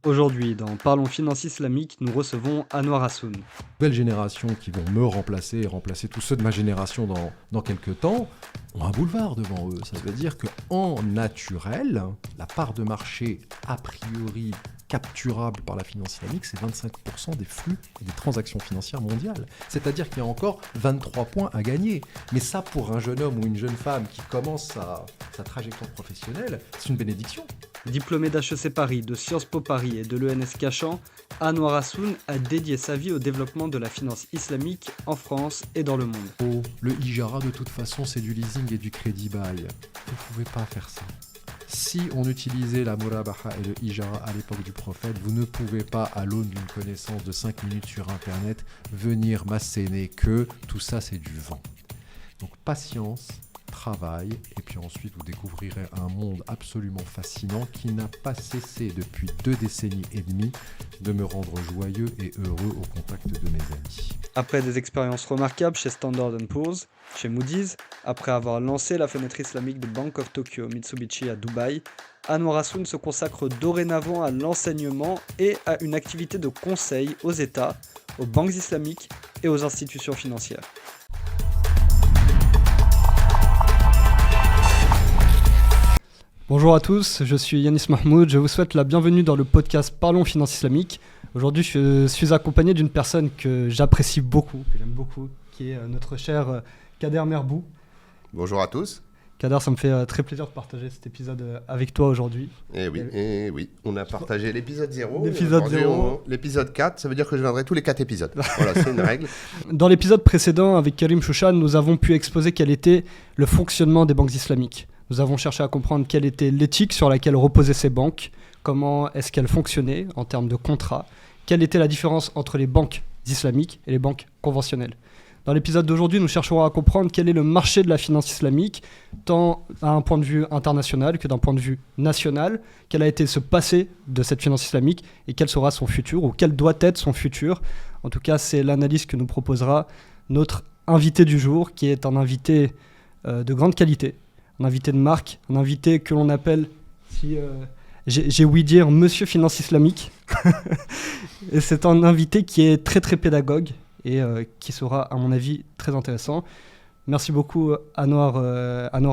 Aujourd'hui, dans Parlons Finance Islamique, nous recevons Anwar Hassoun. Nouvelles générations qui vont me remplacer et remplacer tous ceux de ma génération dans quelques temps ont un boulevard devant eux. Ça veut dire qu'en naturel, la part de marché a priori capturable par la finance islamique, c'est 25% des flux et des transactions financières mondiales. C'est-à-dire qu'il y a encore 23 points à gagner. Mais ça, pour un jeune homme ou une jeune femme qui commence sa trajectoire professionnelle, c'est une bénédiction. Diplômé d'HEC Paris, de Sciences Po Paris et de l'ENS Cachan, Anwar Hassoun a dédié sa vie au développement de la finance islamique en France et dans le monde. Oh, le hijara, de toute façon, c'est du leasing et du crédit bail. Vous ne pouvez pas faire ça. Si on utilisait la murabaha et le hijara à l'époque du prophète, vous ne pouvez pas, à l'aune d'une connaissance de 5 minutes sur Internet, venir m'asséner que tout ça, c'est du vent. Donc patience, travail, et puis ensuite vous découvrirez un monde absolument fascinant qui n'a pas cessé depuis 2 décennies et demie de me rendre joyeux et heureux au contact de mes amis. Après des expériences remarquables chez Standard & Poor's, chez Moody's, après avoir lancé la fenêtre islamique de Bank of Tokyo Mitsubishi à Dubaï, Anwar Hassoun se consacre dorénavant à l'enseignement et à une activité de conseil aux États, aux banques islamiques et aux institutions financières. Bonjour à tous, je suis Yanis Mahmoud, je vous souhaite la bienvenue dans le podcast Parlons Finance Islamique. Aujourd'hui, je suis accompagné d'une personne que j'apprécie beaucoup, que j'aime beaucoup, qui est notre cher Kader Merbou. Bonjour à tous. Kader, ça me fait très plaisir de partager cet épisode avec toi aujourd'hui. Et oui, on a partagé l'épisode 0. L'épisode 4, ça veut dire que je viendrai tous les 4 épisodes. Voilà, c'est une règle. Dans l'épisode précédent, avec Karim Chouchan, nous avons pu exposer quel était le fonctionnement des banques islamiques. Nous avons cherché à comprendre quelle était l'éthique sur laquelle reposaient ces banques, comment est-ce qu'elles fonctionnaient en termes de contrats, quelle était la différence entre les banques islamiques et les banques conventionnelles. Dans l'épisode d'aujourd'hui, nous chercherons à comprendre quel est le marché de la finance islamique, tant à un point de vue international que d'un point de vue national, quel a été ce passé de cette finance islamique et quel sera son futur, ou quel doit être son futur. En tout cas, c'est l'analyse que nous proposera notre invité du jour, qui est un invité de grande qualité, un invité de marque, un invité que l'on appelle, si j'ai ouï dire, Monsieur Finance Islamique. Et c'est un invité qui est très très pédagogue et qui sera, à mon avis, très intéressant. Merci beaucoup Anwar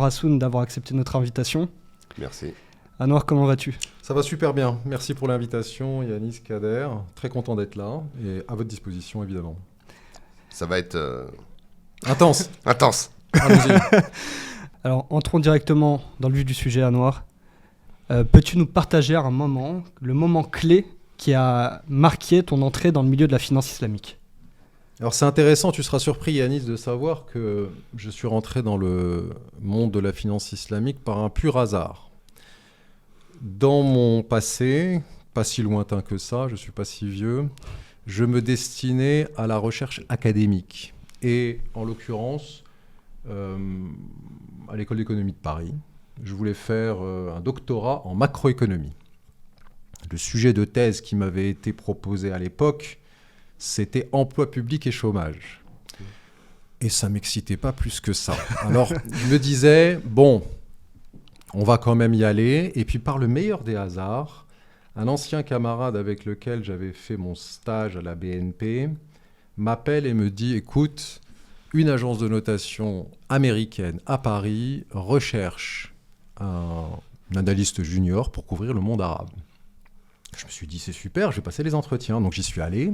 Hassoun d'avoir accepté notre invitation. Merci. Anwar, comment vas-tu ? Ça va super bien. Merci pour l'invitation, Yanis, Kader. Très content d'être là et à votre disposition, évidemment. Ça va être... Intense. Intense. Allons-y. Alors, entrons directement dans le vif du sujet, Anwar. Peux-tu nous partager un moment, le moment clé qui a marqué ton entrée dans le milieu de la finance islamique ? Alors c'est intéressant, tu seras surpris Yanis de savoir que je suis rentré dans le monde de la finance islamique par un pur hasard. Dans mon passé, pas si lointain que ça, je ne suis pas si vieux, je me destinais à la recherche académique et en l'occurrence à l'école d'économie de Paris. Je voulais faire un doctorat en macroéconomie. Le sujet de thèse qui m'avait été proposé à l'époque, c'était emploi public et chômage. Et ça ne m'excitait pas plus que ça. Alors, je me disais, bon, on va quand même y aller. Et puis, par le meilleur des hasards, un ancien camarade avec lequel j'avais fait mon stage à la BNP m'appelle et me dit, écoute, une agence de notation américaine à Paris recherche un analyste junior pour couvrir le monde arabe. Je me suis dit, c'est super, je vais passer les entretiens. Donc, j'y suis allé.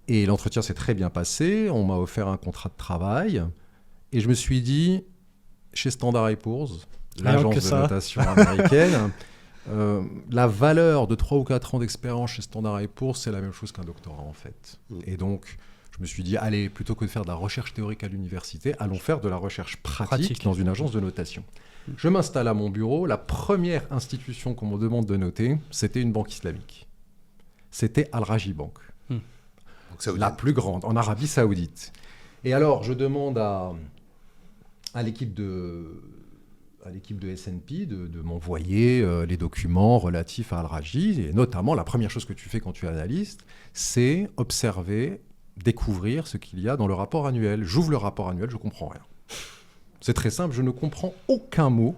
Et l'entretien s'est très bien passé. On m'a offert un contrat de travail. Et je me suis dit, chez Standard & Poor's, l'agence de notation américaine, la valeur de 3 ou 4 ans d'expérience chez Standard & Poor's, c'est la même chose qu'un doctorat, en fait. Et donc, je me suis dit, allez, plutôt que de faire de la recherche théorique à l'université, allons faire de la recherche pratique dans une agence de notation. Je m'installe à mon bureau. La première institution qu'on me demande de noter, c'était une banque islamique. C'était Al-Rajhi Bank. La plus grande, en Arabie Saoudite. Et alors, je demande à l'équipe de S&P de m'envoyer les documents relatifs à Al-Rajhi. Et notamment, la première chose que tu fais quand tu es analyste, c'est observer, découvrir ce qu'il y a dans le rapport annuel. J'ouvre le rapport annuel, je ne comprends rien. C'est très simple, je ne comprends aucun mot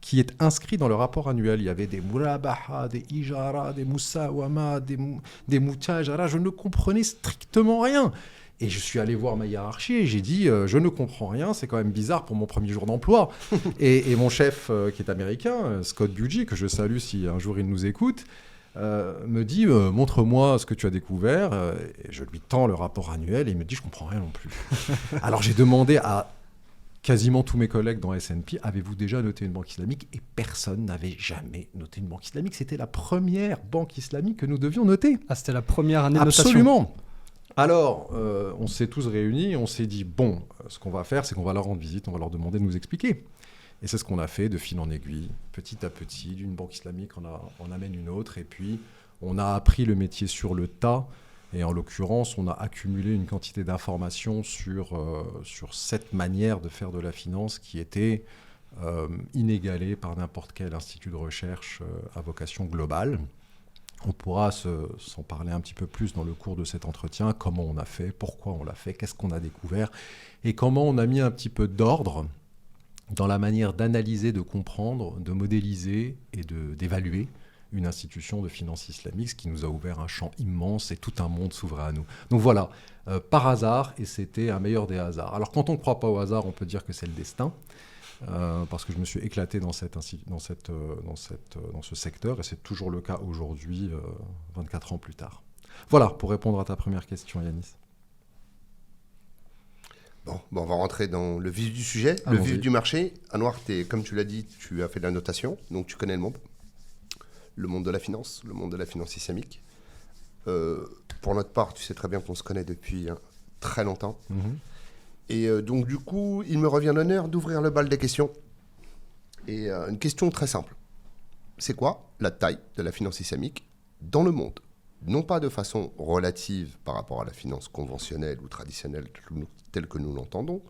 qui est inscrit dans le rapport annuel. Il y avait des murabaha, des ijara, des musawama, des mutajara. Je ne comprenais strictement rien. Et je suis allé voir ma hiérarchie et j'ai dit je ne comprends rien, c'est quand même bizarre pour mon premier jour d'emploi. et mon chef qui est américain, Scott Gucci, que je salue si un jour il nous écoute, me dit montre-moi ce que tu as découvert. Et je lui tends le rapport annuel et il me dit je comprends rien non plus. Alors j'ai demandé à quasiment tous mes collègues dans S&P, avez-vous déjà noté une banque islamique? Et personne n'avait jamais noté une banque islamique. C'était la première banque islamique que nous devions noter. Ah, c'était la première année de notation. Absolument. Alors, on s'est tous réunis, on s'est dit, bon, ce qu'on va faire, c'est qu'on va leur rendre visite, on va leur demander de nous expliquer. Et c'est ce qu'on a fait de fil en aiguille, petit à petit, d'une banque islamique, on amène une autre, et puis on a appris le métier sur le tas. Et en l'occurrence, on a accumulé une quantité d'informations sur cette manière de faire de la finance qui était inégalée par n'importe quel institut de recherche à vocation globale. On pourra s'en parler un petit peu plus dans le cours de cet entretien, comment on a fait, pourquoi on l'a fait, qu'est-ce qu'on a découvert, et comment on a mis un petit peu d'ordre dans la manière d'analyser, de comprendre, de modéliser et d'évaluer une institution de finance islamique, ce qui nous a ouvert un champ immense et tout un monde s'ouvrait à nous. Donc voilà, par hasard, et c'était un meilleur des hasards. Alors quand on ne croit pas au hasard, on peut dire que c'est le destin, parce que je me suis éclaté dans ce secteur, et c'est toujours le cas aujourd'hui, 24 ans plus tard. Voilà, pour répondre à ta première question, Yanis. Bon, on va rentrer dans le vif du sujet, le vif du marché. Anouar, comme tu l'as dit, tu as fait de la notation, donc tu connais le monde de la finance islamique. Pour notre part, tu sais très bien qu'on se connaît depuis très longtemps. Et donc, du coup, il me revient l'honneur d'ouvrir le bal des questions. Et une question très simple. C'est quoi la taille de la finance islamique dans le monde? Non pas de façon relative par rapport à la finance conventionnelle ou traditionnelle telle que nous l'entendons,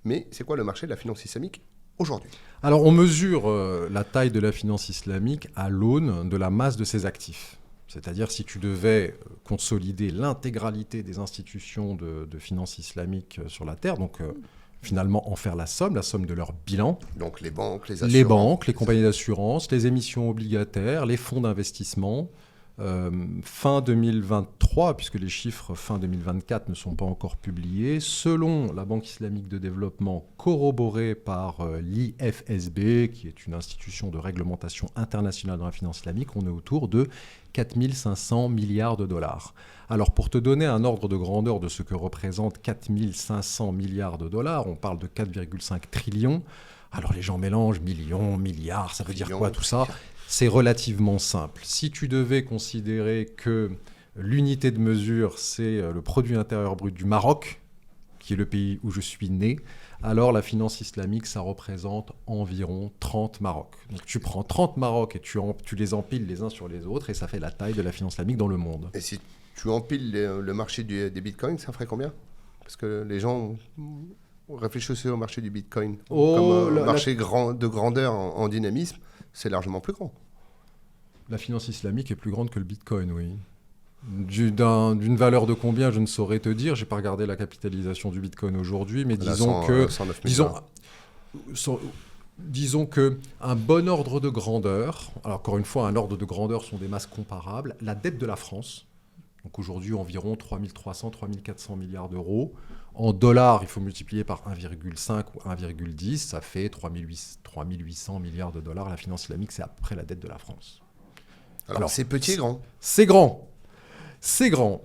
mais c'est quoi le marché de la finance islamique aujourd'hui? Alors, on mesure la taille de la finance islamique à l'aune de la masse de ses actifs. C'est-à-dire, si tu devais consolider l'intégralité des institutions de finance islamique sur la Terre, donc finalement en faire la somme de leur bilan. Donc les banques, les assurances. Les banques, les compagnies d'assurance, les émissions obligataires, les fonds d'investissement. Fin 2023, puisque les chiffres fin 2024 ne sont pas encore publiés, selon la Banque islamique de développement corroborée par l'IFSB, qui est une institution de réglementation internationale dans la finance islamique, on est autour de 4 500 milliards de dollars. Alors pour te donner un ordre de grandeur de ce que représente 4 500 milliards de dollars, on parle de 4,5 trillions. Alors les gens mélangent millions, milliards, ça veut dire quoi tout ça ? C'est relativement simple. Si tu devais considérer que l'unité de mesure, c'est le produit intérieur brut du Maroc, qui est le pays où je suis né, alors la finance islamique, ça représente environ 30 Maroc. Donc tu prends 30 Maroc et tu les empiles les uns sur les autres, et ça fait la taille de la finance islamique dans le monde. Et si tu empiles le marché des bitcoins, ça ferait combien? Parce que les gens réfléchissent au marché du bitcoin comme marché de grandeur en dynamisme. C'est largement plus grand. La finance islamique est plus grande que le bitcoin, oui. D'une valeur de combien, je ne saurais te dire. Je n'ai pas regardé la capitalisation du bitcoin aujourd'hui, mais disons qu'un bon ordre de grandeur, alors encore une fois, un ordre de grandeur sont des masses comparables, la dette de la France, donc aujourd'hui environ 3300, 3400 milliards d'euros. En dollars, il faut multiplier par 1,5 ou 1,10, ça fait 3800 milliards de dollars. La finance islamique, c'est à peu près la dette de la France. Alors c'est petit et grand. C'est grand. C'est grand.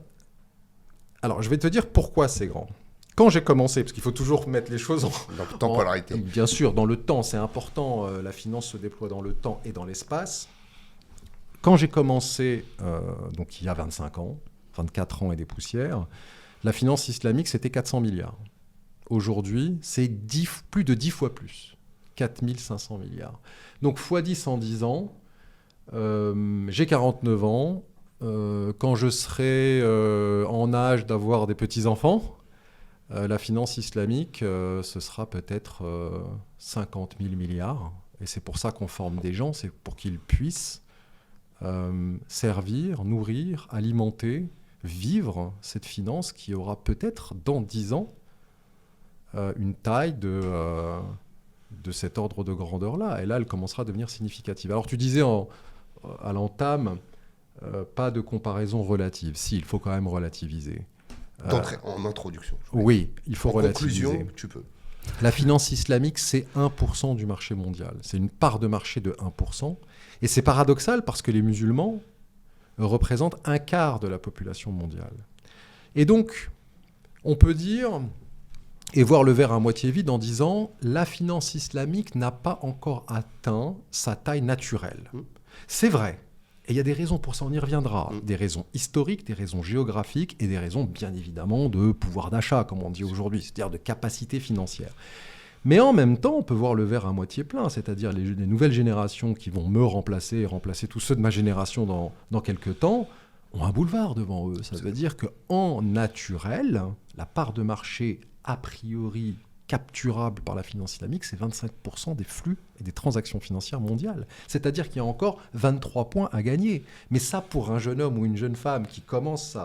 Alors, je vais te dire pourquoi c'est grand. Quand j'ai commencé, parce qu'il faut toujours mettre les choses dans temporalité. Bien sûr, dans le temps, c'est important. La finance se déploie dans le temps et dans l'espace. Quand j'ai commencé, donc il y a 25 ans, 24 ans et des poussières, la finance islamique, c'était 400 milliards. Aujourd'hui, c'est plus de 10 fois plus. 4500 milliards. Donc, x 10 en 10 ans, j'ai 49 ans. Quand je serai en âge d'avoir des petits-enfants, la finance islamique, ce sera peut-être 50 000 milliards. Et c'est pour ça qu'on forme des gens, c'est pour qu'ils puissent servir, nourrir, alimenter, vivre cette finance qui aura peut-être dans 10 ans une taille de de cet ordre de grandeur-là. Et là, elle commencera à devenir significative. Alors, tu disais à l'entame, pas de comparaison relative. Si, il faut quand même relativiser. En introduction. Oui, il faut relativiser. En conclusion, tu peux. La finance islamique, c'est 1% du marché mondial. C'est une part de marché de 1%. Et c'est paradoxal parce que les musulmans représentent un quart de la population mondiale. Et donc, on peut dire, et voir le verre à moitié vide en disant, la finance islamique n'a pas encore atteint sa taille naturelle. C'est vrai. Et il y a des raisons pour ça, on y reviendra. Des raisons historiques, des raisons géographiques et des raisons, bien évidemment, de pouvoir d'achat, comme on dit aujourd'hui, c'est-à-dire de capacité financière. Mais en même temps, on peut voir le verre à moitié plein, c'est-à-dire les nouvelles générations qui vont me remplacer et remplacer tous ceux de ma génération dans quelques temps, ont un boulevard devant eux. Ça veut dire qu'en naturel, la part de marché a priori capturable par la finance islamique, c'est 25% des flux et des transactions financières mondiales. C'est-à-dire qu'il y a encore 23 points à gagner. Mais ça, pour un jeune homme ou une jeune femme qui commence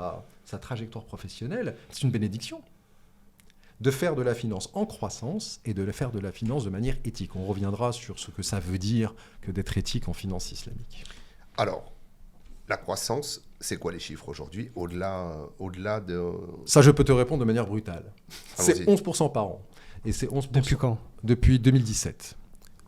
sa trajectoire professionnelle, c'est une bénédiction. De faire de la finance en croissance et de faire de la finance de manière éthique. On reviendra sur ce que ça veut dire que d'être éthique en finance islamique. Alors, la croissance, c'est quoi les chiffres aujourd'hui, au-delà de... Ça, je peux te répondre de manière brutale. Allons-y. C'est 11% par an. Et c'est 11%. Depuis quand ? Depuis 2017.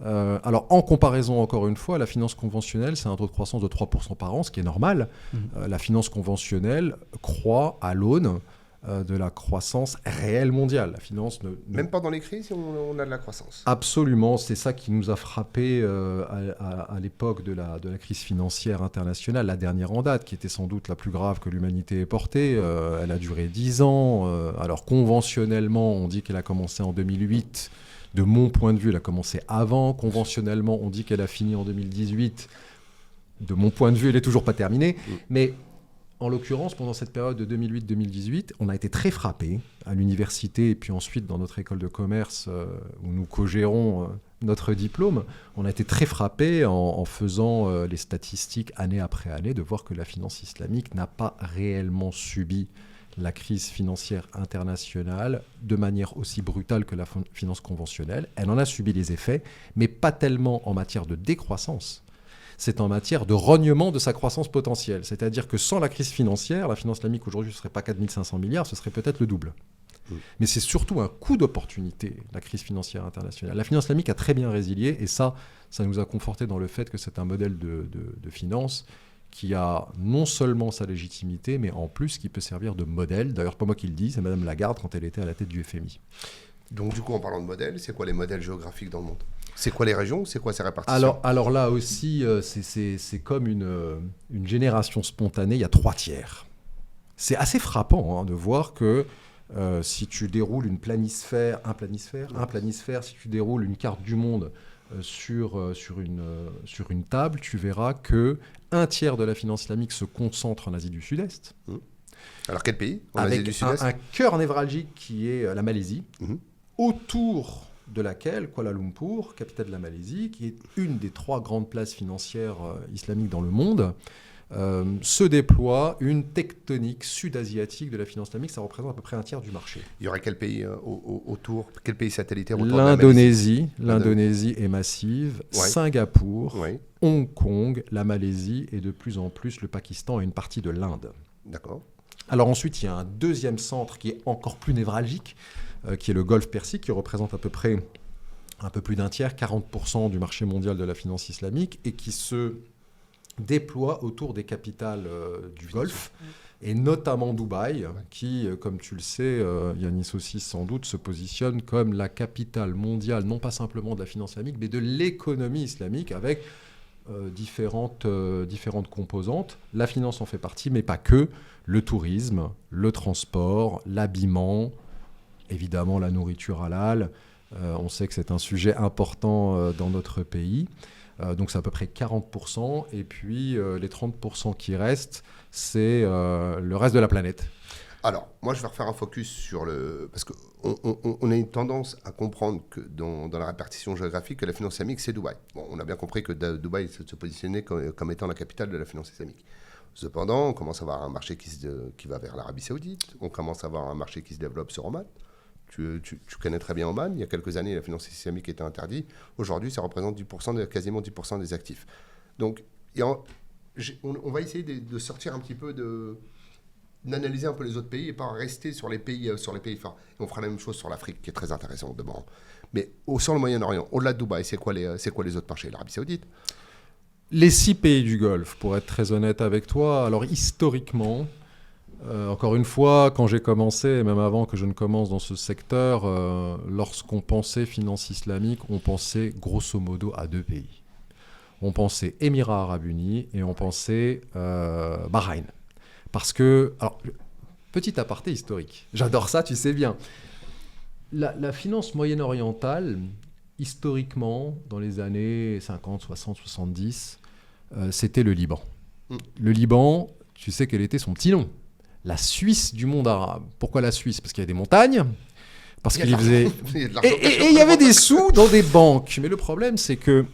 Alors, en comparaison, encore une fois, la finance conventionnelle, c'est un taux de croissance de 3% par an, ce qui est normal. La finance conventionnelle croît à l'aune de la croissance réelle mondiale. La finance Même pendant les crises, on a de la croissance. Absolument, c'est ça qui nous a frappé à l'époque de la crise financière internationale, la dernière en date, qui était sans doute la plus grave que l'humanité ait portée. Elle a duré 10 ans. Alors conventionnellement, on dit qu'elle a commencé en 2008. De mon point de vue, elle a commencé avant. Conventionnellement, on dit qu'elle a fini en 2018. De mon point de vue, elle n'est toujours pas terminée. Mais en l'occurrence, pendant cette période de 2008-2018, on a été très frappés à l'université et puis ensuite dans notre école de commerce où nous co-gérons notre diplôme. On a été très frappés en faisant les statistiques année après année de voir que la finance islamique n'a pas réellement subi la crise financière internationale de manière aussi brutale que la finance conventionnelle. Elle en a subi les effets, mais pas tellement en matière de décroissance. C'est en matière de rognement de sa croissance potentielle. C'est-à-dire que sans la crise financière, la finance islamique aujourd'hui, ce ne serait pas 4 500 milliards, ce serait peut-être le double. Mais c'est surtout un coup d'opportunité, la crise financière internationale. La finance islamique a très bien résilié, et ça nous a conforté dans le fait que c'est un modèle de finance qui a non seulement sa légitimité, mais en plus qui peut servir de modèle. D'ailleurs, pas moi qui le dis, c'est Madame Lagarde quand elle était à la tête du FMI. Donc du coup, en parlant de modèles, c'est quoi les modèles géographiques dans le monde ? C'est quoi les régions ? C'est quoi ces répartitions ? Alors là aussi, c'est comme une génération spontanée, il y a 3 tiers. C'est assez frappant de voir que si tu déroules un planisphère, si tu déroules une carte du monde sur une table, tu verras que 1/3 de la finance islamique se concentre en Asie du Sud-Est. Alors quel pays en avec Asie du Sud-Est ? un cœur névralgique qui est la Malaisie, autour de laquelle Kuala Lumpur, capitale de la Malaisie, qui est une des 3 grandes places financières islamiques dans le monde, se déploie une tectonique sud-asiatique de la finance islamique. Ça représente à peu près 1/3 du marché. Il y aurait quel pays autour ? Quel pays satellitaire autour de la Malaisie ? L'Indonésie est massive. Ouais. Singapour, Oui, Hong Kong, la Malaisie et de plus en plus le Pakistan et une partie de l'Inde. d'accord. Alors ensuite, il y a un deuxième centre qui est encore plus névralgique, qui est le Golfe Persique, qui représente à peu près un peu plus d'1/3, 40% du marché mondial de la finance islamique, et qui se déploie autour des capitales du Golfe, et notamment Dubaï, qui, comme tu le sais, Yanis aussi sans doute, se positionne comme la capitale mondiale, non pas simplement de la finance islamique, mais de l'économie islamique, avec différentes composantes. La finance en fait partie, mais pas que. Le tourisme, le transport, l'habillement, évidemment la nourriture halal. On sait que c'est un sujet important dans notre pays. Donc c'est à peu près 40%. Et puis les 30% qui restent, c'est le reste de la planète. Alors, moi, je vais refaire un focus sur le... Parce qu'on a une tendance à comprendre que dans la répartition géographique, que la finance islamique, c'est Dubaï. Bon, on a bien compris que Dubaï se positionnait comme étant la capitale de la finance islamique. Cependant, on commence à avoir un marché qui va vers l'Arabie Saoudite, on commence à avoir un marché qui se développe sur Oman. Tu connais très bien Oman. Il y a quelques années, la finance islamique était interdite. Aujourd'hui, ça représente quasiment 10% des actifs. Donc, on va essayer de sortir un petit peu d'analyser un peu les autres pays et pas rester sur les pays phares. Et on fera la même chose sur l'Afrique, qui est très intéressante demain. Mais sur le Moyen-Orient, au-delà de Dubaï, c'est quoi les autres marchés? L'Arabie Saoudite? Les 6 pays du Golfe, pour être très honnête avec toi, alors historiquement, encore une fois, quand j'ai commencé, et même avant que je ne commence dans ce secteur, lorsqu'on pensait finance islamique, on pensait grosso modo à 2 pays. On pensait Émirats Arabes Unis et on pensait Bahreïn. Parce que, alors, petit aparté historique, j'adore ça, tu sais bien. La finance moyen-orientale, historiquement, dans les années 50, 60, 70, c'était le Liban. Le Liban, tu sais quel était son petit nom? La Suisse du monde arabe. Pourquoi la Suisse? Parce qu'il y a des montagnes, parce qu'il faisait... Et il y avait des sous dans des banques. Mais le problème, c'est que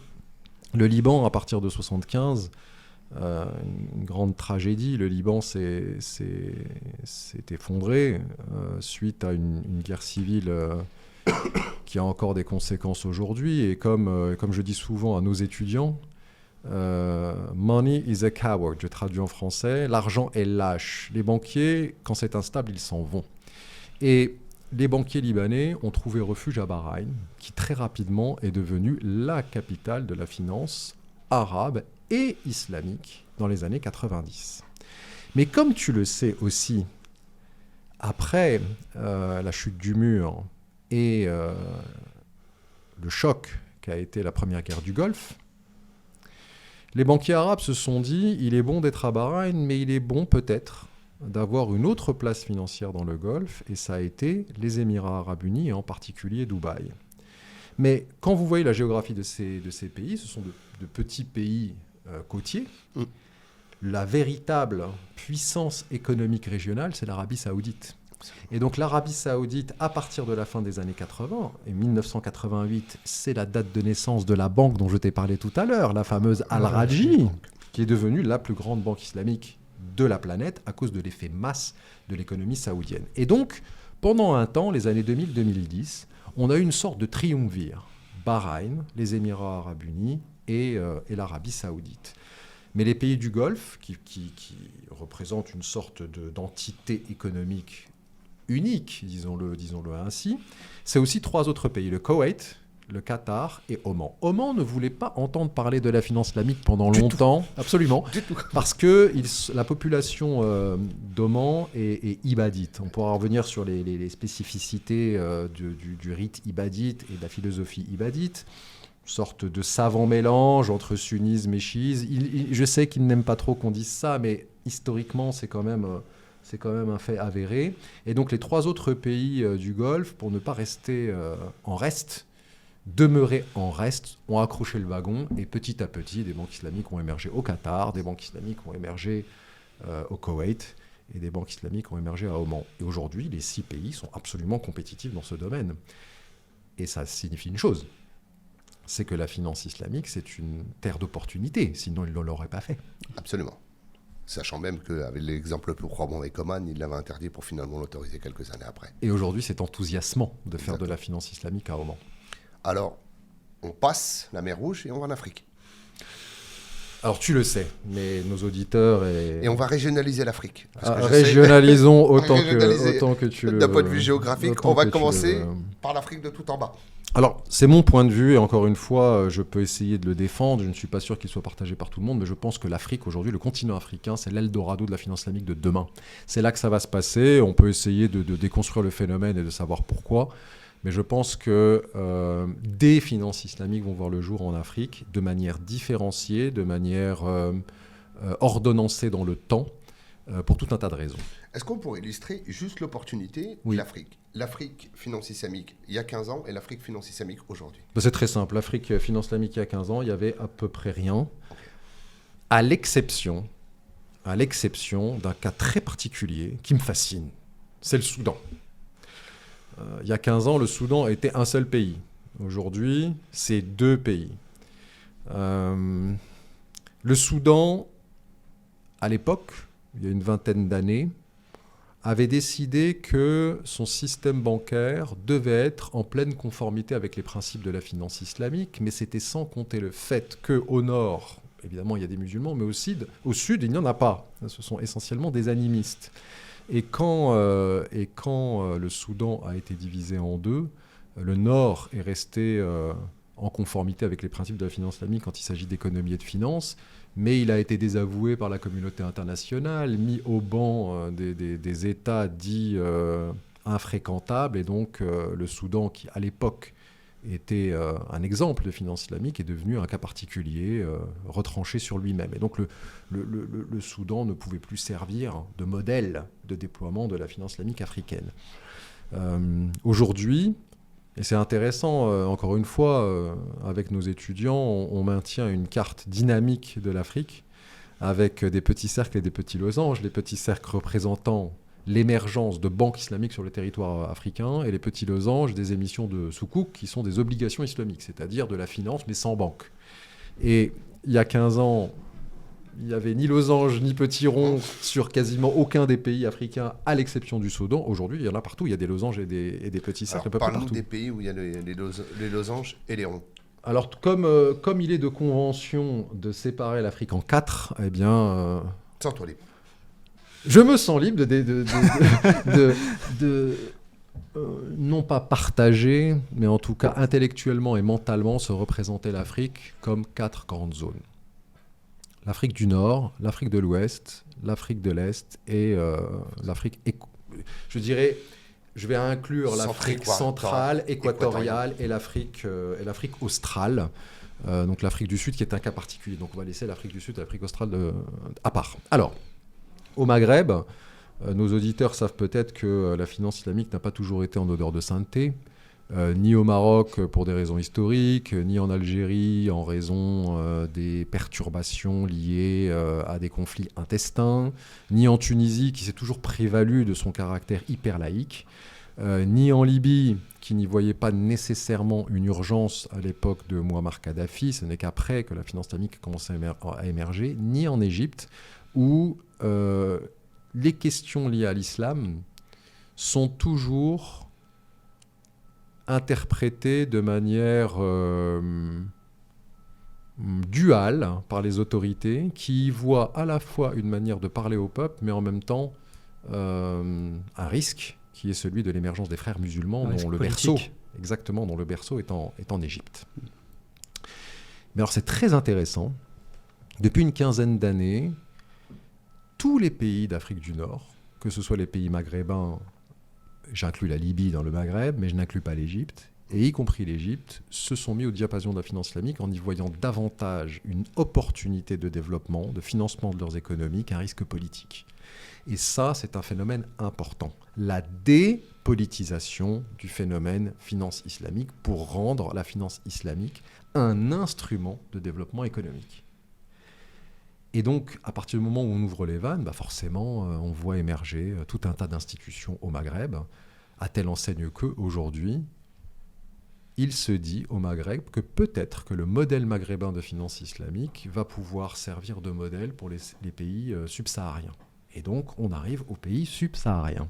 le Liban, à partir de 75, une grande tragédie. Le Liban s'est effondré suite à une guerre civile qui a encore des conséquences aujourd'hui. Et comme je dis souvent à nos étudiants, money is a coward, je traduis en français, l'argent est lâche. Les banquiers, quand c'est instable, ils s'en vont. Et les banquiers libanais ont trouvé refuge à Bahreïn, qui très rapidement est devenue la capitale de la finance arabe et islamique dans les années 90. Mais comme tu le sais aussi, après la chute du mur et le choc qu'a été la première guerre du Golfe, les banquiers arabes se sont dit, il est bon d'être à Bahreïn, mais il est bon peut-être d'avoir une autre place financière dans le Golfe, et ça a été les Émirats Arabes Unis, et en particulier Dubaï. Mais quand vous voyez la géographie de ces pays, ce sont de petits pays côtiers. La véritable puissance économique régionale, c'est l'Arabie Saoudite. Et donc l'Arabie Saoudite, à partir de la fin des années 80, et 1988, c'est la date de naissance de la banque dont je t'ai parlé tout à l'heure, la fameuse Al-Rajhi, qui est devenue la plus grande banque islamique de la planète à cause de l'effet masse de l'économie saoudienne. Et donc, pendant un temps, les années 2000-2010, on a eu une sorte de triumvir. Bahreïn, les Émirats Arabes Unis et l'Arabie Saoudite. Mais les pays du Golfe, qui représentent une sorte d'entité économique unique, disons-le ainsi, c'est aussi 3 autres pays, le Koweït, le Qatar et Oman. Oman ne voulait pas entendre parler de la finance islamique pendant longtemps, absolument, parce que la population d'Oman est ibadite. On pourra revenir sur les spécificités du rite ibadite et de la philosophie ibadite. Sorte de savant mélange entre sunnisme et chiisme. Je sais qu'ils n'aiment pas trop qu'on dise ça, mais historiquement, c'est quand même un fait avéré. Et donc les 3 autres pays du Golfe, pour ne pas rester en reste, demeurer en reste, ont accroché le wagon, et petit à petit, des banques islamiques ont émergé au Qatar, des banques islamiques ont émergé au Koweït, et des banques islamiques ont émergé à Oman. Et aujourd'hui, les 6 pays sont absolument compétitifs dans ce domaine. Et ça signifie une chose, c'est que la finance islamique, c'est une terre d'opportunité, sinon ils ne l'auraient pas fait. Absolument. Sachant même qu'avec l'exemple le plus probant avec Oman, il l'avait interdit pour finalement l'autoriser quelques années après. Et aujourd'hui, c'est enthousiasmant de faire de la finance islamique à Oman. Alors, on passe la mer Rouge et on va en Afrique. Alors tu le sais, mais nos auditeurs... Et on va régionaliser l'Afrique. Régionalisons autant que tu le... D'un point de vue géographique, on va commencer par l'Afrique de tout en bas. Alors, c'est mon point de vue, et encore une fois, je peux essayer de le défendre, je ne suis pas sûr qu'il soit partagé par tout le monde, mais je pense que l'Afrique, aujourd'hui, le continent africain, c'est l'Eldorado de la finance islamique de demain. C'est là que ça va se passer, on peut essayer de déconstruire le phénomène et de savoir pourquoi, mais je pense que des finances islamiques vont voir le jour en Afrique, de manière différenciée, de manière ordonnancée dans le temps, pour tout un tas de raisons. Est-ce qu'on pourrait illustrer juste l'opportunité de l'Afrique? L'Afrique finance islamique il y a 15 ans et l'Afrique finance islamique aujourd'hui. C'est très simple. L'Afrique finance islamique il y a 15 ans, il y avait à peu près rien, à l'exception d'un cas très particulier qui me fascine. C'est le Soudan. Il y a 15 ans, le Soudan était un seul pays. Aujourd'hui, c'est 2 pays. Le Soudan, à l'époque, il y a une vingtaine d'années, avait décidé que son système bancaire devait être en pleine conformité avec les principes de la finance islamique, mais c'était sans compter le fait qu'au nord, évidemment, il y a des musulmans, mais au sud, il n'y en a pas. Ce sont essentiellement des animistes. Et quand le Soudan a été divisé en deux, le nord est resté en conformité avec les principes de la finance islamique quand il s'agit d'économie et de finance, mais il a été désavoué par la communauté internationale, mis au banc des États dits infréquentables, et donc le Soudan, qui à l'époque était un exemple de finance islamique, est devenu un cas particulier, retranché sur lui-même. Et donc le Soudan ne pouvait plus servir de modèle de déploiement de la finance islamique africaine. Aujourd'hui, et c'est intéressant, encore une fois, avec nos étudiants, on maintient une carte dynamique de l'Afrique avec des petits cercles et des petits losanges. Les petits cercles représentant l'émergence de banques islamiques sur le territoire africain et les petits losanges des émissions de soukouk qui sont des obligations islamiques, c'est-à-dire de la finance mais sans banque. Et il y a 15 ans, il n'y avait ni losange ni petit rond sur quasiment aucun des pays africains, à l'exception du Soudan. Aujourd'hui, il y en a partout. Il y a des losanges et des petits cercles. Alors, parlons des pays où il y a les losanges et les ronds. Alors, comme il est de convention de séparer l'Afrique en 4, eh bien... Sens-toi libre. Je me sens libre non pas partager, mais en tout cas intellectuellement et mentalement se représenter l'Afrique comme 4 grandes zones. L'Afrique du Nord, l'Afrique de l'Ouest, l'Afrique de l'Est et l'Afrique... Je dirais, je vais inclure l'Afrique centrale, équatoriale et l'Afrique australe. Donc l'Afrique du Sud qui est un cas particulier. Donc on va laisser l'Afrique du Sud et l'Afrique australe à part. Alors, au Maghreb, nos auditeurs savent peut-être que la finance islamique n'a pas toujours été en odeur de sainteté. Ni au Maroc pour des raisons historiques, ni en Algérie en raison des perturbations liées à des conflits intestins, ni en Tunisie qui s'est toujours prévalu de son caractère hyper laïque, ni en Libye qui n'y voyait pas nécessairement une urgence à l'époque de Mouammar Kadhafi, ce n'est qu'après que la finance islamique a commencé à émerger, ni en Égypte où les questions liées à l'islam sont toujours interprété de manière duale par les autorités qui voient à la fois une manière de parler au peuple, mais en même temps un risque qui est celui de l'émergence des frères musulmans dont le berceau est en Égypte. Mais alors c'est très intéressant. Depuis une quinzaine d'années, tous les pays d'Afrique du Nord, que ce soit les pays maghrébins, j'inclus la Libye dans le Maghreb, mais je n'inclus pas l'Égypte, et y compris l'Égypte, se sont mis au diapason de la finance islamique en y voyant davantage une opportunité de développement, de financement de leurs économies qu'un risque politique. Et ça, c'est un phénomène important. La dépolitisation du phénomène finance islamique pour rendre la finance islamique un instrument de développement économique. Et donc, à partir du moment où on ouvre les vannes, forcément, on voit émerger tout un tas d'institutions au Maghreb, à telle enseigne qu'aujourd'hui, il se dit au Maghreb que peut-être que le modèle maghrébin de finance islamique va pouvoir servir de modèle pour les pays subsahariens. Et donc, on arrive aux pays subsahariens.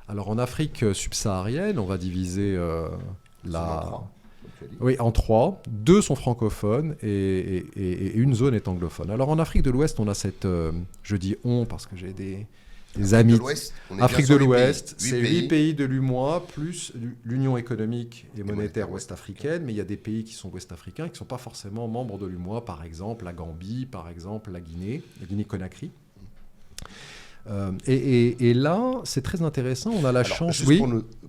Alors, en Afrique subsaharienne, on va diviser en 3. 2 sont francophones et une zone est anglophone. Alors en Afrique de l'Ouest, on a cette... je dis on parce que j'ai des amis... Afrique de l'Ouest, c'est 8 pays de l'UMOA, plus l'Union économique et monétaire ouest-africaine, mais il y a des pays qui sont ouest-africains qui ne sont pas forcément membres de l'UMOA, par exemple la Gambie, par exemple la Guinée-Conakry. Et là, c'est très intéressant, on a la chance... Juste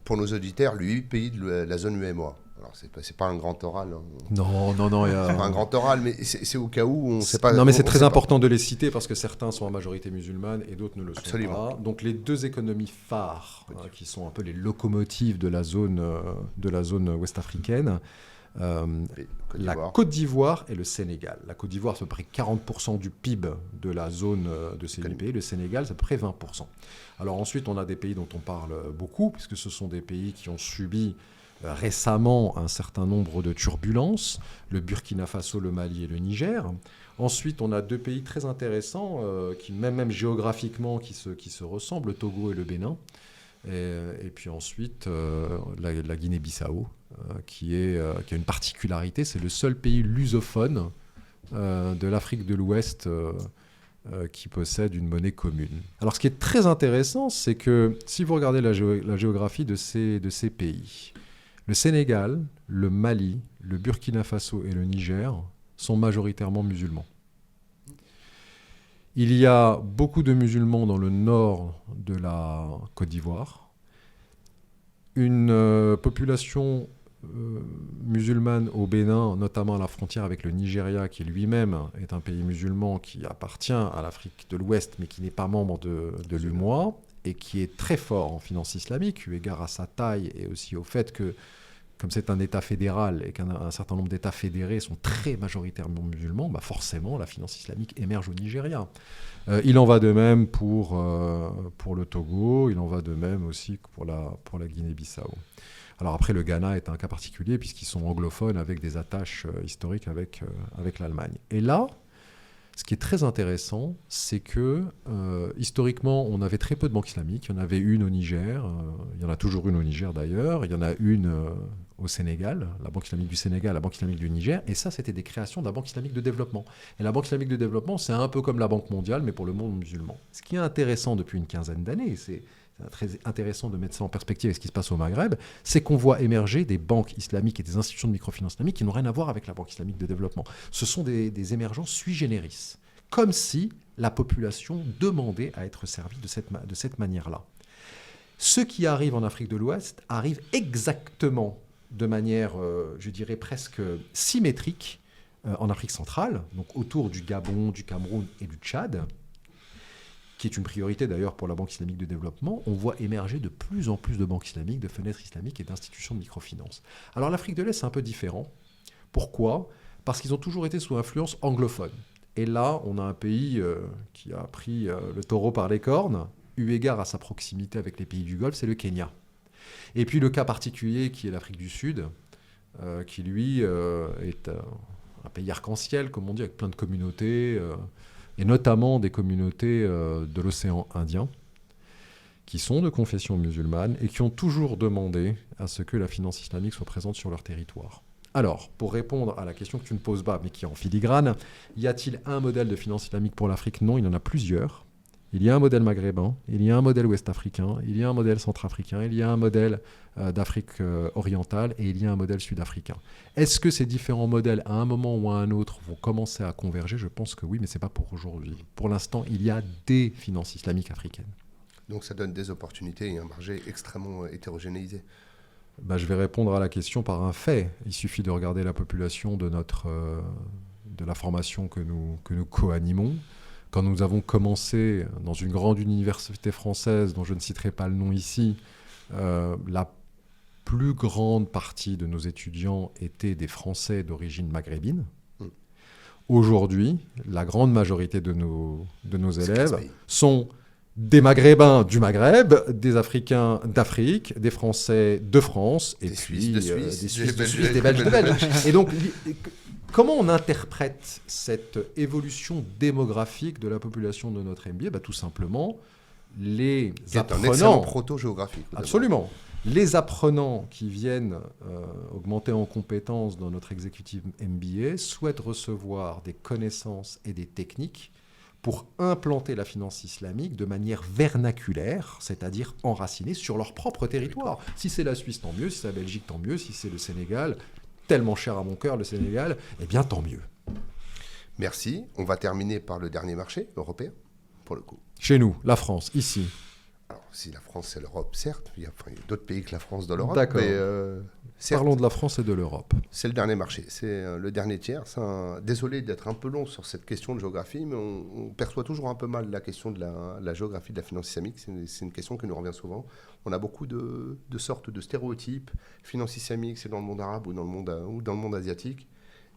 pour nos auditeurs, les 8 pays de la zone UMOA. Alors, c'est pas un grand oral. Non. C'est pas un grand oral, mais c'est au cas où on ne sait pas. Non, mais c'est très important de les citer parce que certains sont à majorité musulmane et d'autres ne le sont Absolument. pas. Donc, les 2 économies phares, qui sont un peu les locomotives de la zone ouest-africaine, la Côte d'Ivoire et le Sénégal. La Côte d'Ivoire, c'est à peu près 40% du PIB de la zone de ces 8 pays. Le Sénégal, c'est à peu près 20%. Alors ensuite, on a des pays dont on parle beaucoup, puisque ce sont des pays qui ont subi récemment un certain nombre de turbulences, le Burkina Faso, le Mali et le Niger. Ensuite, on a 2 pays très intéressants, qui même géographiquement, qui se ressemblent, le Togo et le Bénin. Et puis ensuite, la Guinée-Bissau, qui a une particularité, c'est le seul pays lusophone de l'Afrique de l'Ouest qui possède une monnaie commune. Alors ce qui est très intéressant, c'est que si vous regardez la géographie de ces pays, le Sénégal, le Mali, le Burkina Faso et le Niger sont majoritairement musulmans. Il y a beaucoup de musulmans dans le nord de la Côte d'Ivoire, une population musulmane au Bénin, notamment à la frontière avec le Nigeria, qui lui-même est un pays musulman qui appartient à l'Afrique de l'Ouest, mais qui n'est pas membre de l'UMOA, et qui est très fort en finance islamique, eu égard à sa taille et aussi au fait que, comme c'est un État fédéral et qu'un certain nombre d'États fédérés sont très majoritairement musulmans, forcément la finance islamique émerge au Nigeria. Il en va de même pour le Togo, il en va de même aussi pour la Guinée-Bissau. Alors après, le Ghana est un cas particulier puisqu'ils sont anglophones avec des attaches historiques avec l'Allemagne. Et là, ce qui est très intéressant, c'est que historiquement, on avait très peu de banques islamiques. Il y en avait une au Niger, il y en a toujours une au Niger d'ailleurs, il y en a une au Sénégal, la Banque islamique du Sénégal, la Banque islamique du Niger, et ça, c'était des créations de la Banque islamique de développement. Et la Banque islamique de développement, c'est un peu comme la Banque mondiale, mais pour le monde musulman. Ce qui est intéressant depuis une quinzaine d'années, c'est très intéressant de mettre ça en perspective avec ce qui se passe au Maghreb, c'est qu'on voit émerger des banques islamiques et des institutions de microfinance islamique qui n'ont rien à voir avec la Banque islamique de développement. Ce sont des émergences sui generis, comme si la population demandait à être servie de cette manière-là. Ce qui arrive en Afrique de l'Ouest arrive exactement de manière, je dirais presque symétrique, en Afrique centrale, donc autour du Gabon, du Cameroun et du Tchad, qui est une priorité d'ailleurs pour la Banque islamique de développement. On voit émerger de plus en plus de banques islamiques, de fenêtres islamiques et d'institutions de microfinance. Alors l'Afrique de l'Est, c'est un peu différent. Pourquoi ? Parce qu'ils ont toujours été sous influence anglophone. Et là, on a un pays qui a pris le taureau par les cornes, eu égard à sa proximité avec les pays du Golfe, c'est le Kenya. Et puis le cas particulier qui est l'Afrique du Sud, qui lui est un pays arc-en-ciel, comme on dit, avec plein de communautés, et notamment des communautés de l'océan Indien, qui sont de confession musulmane et qui ont toujours demandé à ce que la finance islamique soit présente sur leur territoire. Alors, pour répondre à la question que tu ne poses pas, mais qui est en filigrane, y a-t-il un modèle de finance islamique pour l'Afrique ? Non, il y en a plusieurs. Il y a un modèle maghrébin, il y a un modèle ouest-africain, il y a un modèle centrafricain, il y a un modèle d'Afrique orientale et il y a un modèle sud-africain. Est-ce que ces différents modèles, à un moment ou à un autre, vont commencer à converger ? Je pense que oui, mais ce n'est pas pour aujourd'hui. Pour l'instant, il y a des finances islamiques africaines. Donc ça donne des opportunités et un marché extrêmement hétérogénéisé. Je vais répondre à la question par un fait. Il suffit de regarder la population de la formation que nous co-animons. Quand nous avons commencé dans une grande université française, dont je ne citerai pas le nom ici, la plus grande partie de nos étudiants étaient des Français d'origine maghrébine. Aujourd'hui, la grande majorité de nos élèves sont des Maghrébins du Maghreb, des Africains d'Afrique, des Français de France, et puis des Suisses de Suisse, des Belges de Belgique. Et donc, comment on interprète cette évolution démographique de la population de notre MBA ? Tout simplement, les apprenants... un excellent proto-géographique. Absolument. Les apprenants qui viennent augmenter en compétences dans notre exécutif MBA souhaitent recevoir des connaissances et des techniques pour implanter la finance islamique de manière vernaculaire, c'est-à-dire enracinée sur leur propre territoire. Si c'est la Suisse, tant mieux. Si c'est la Belgique, tant mieux. Si c'est le Sénégal, tellement cher à mon cœur, le Sénégal, eh bien, tant mieux. Merci. On va terminer par le dernier marché européen, pour le coup. Chez nous, la France, ici. Alors, si la France, c'est l'Europe, certes. Il y a d'autres pays que la France dans l'Europe. D'accord. Mais, parlons de la France et de l'Europe. C'est le dernier marché, c'est le dernier tiers. Désolé d'être un peu long sur cette question de géographie, mais on perçoit toujours un peu mal la question de la géographie de la finance islamique. C'est une question qui nous revient souvent. On a beaucoup de sortes de stéréotypes. Finance islamique, c'est dans le monde arabe ou dans le monde asiatique.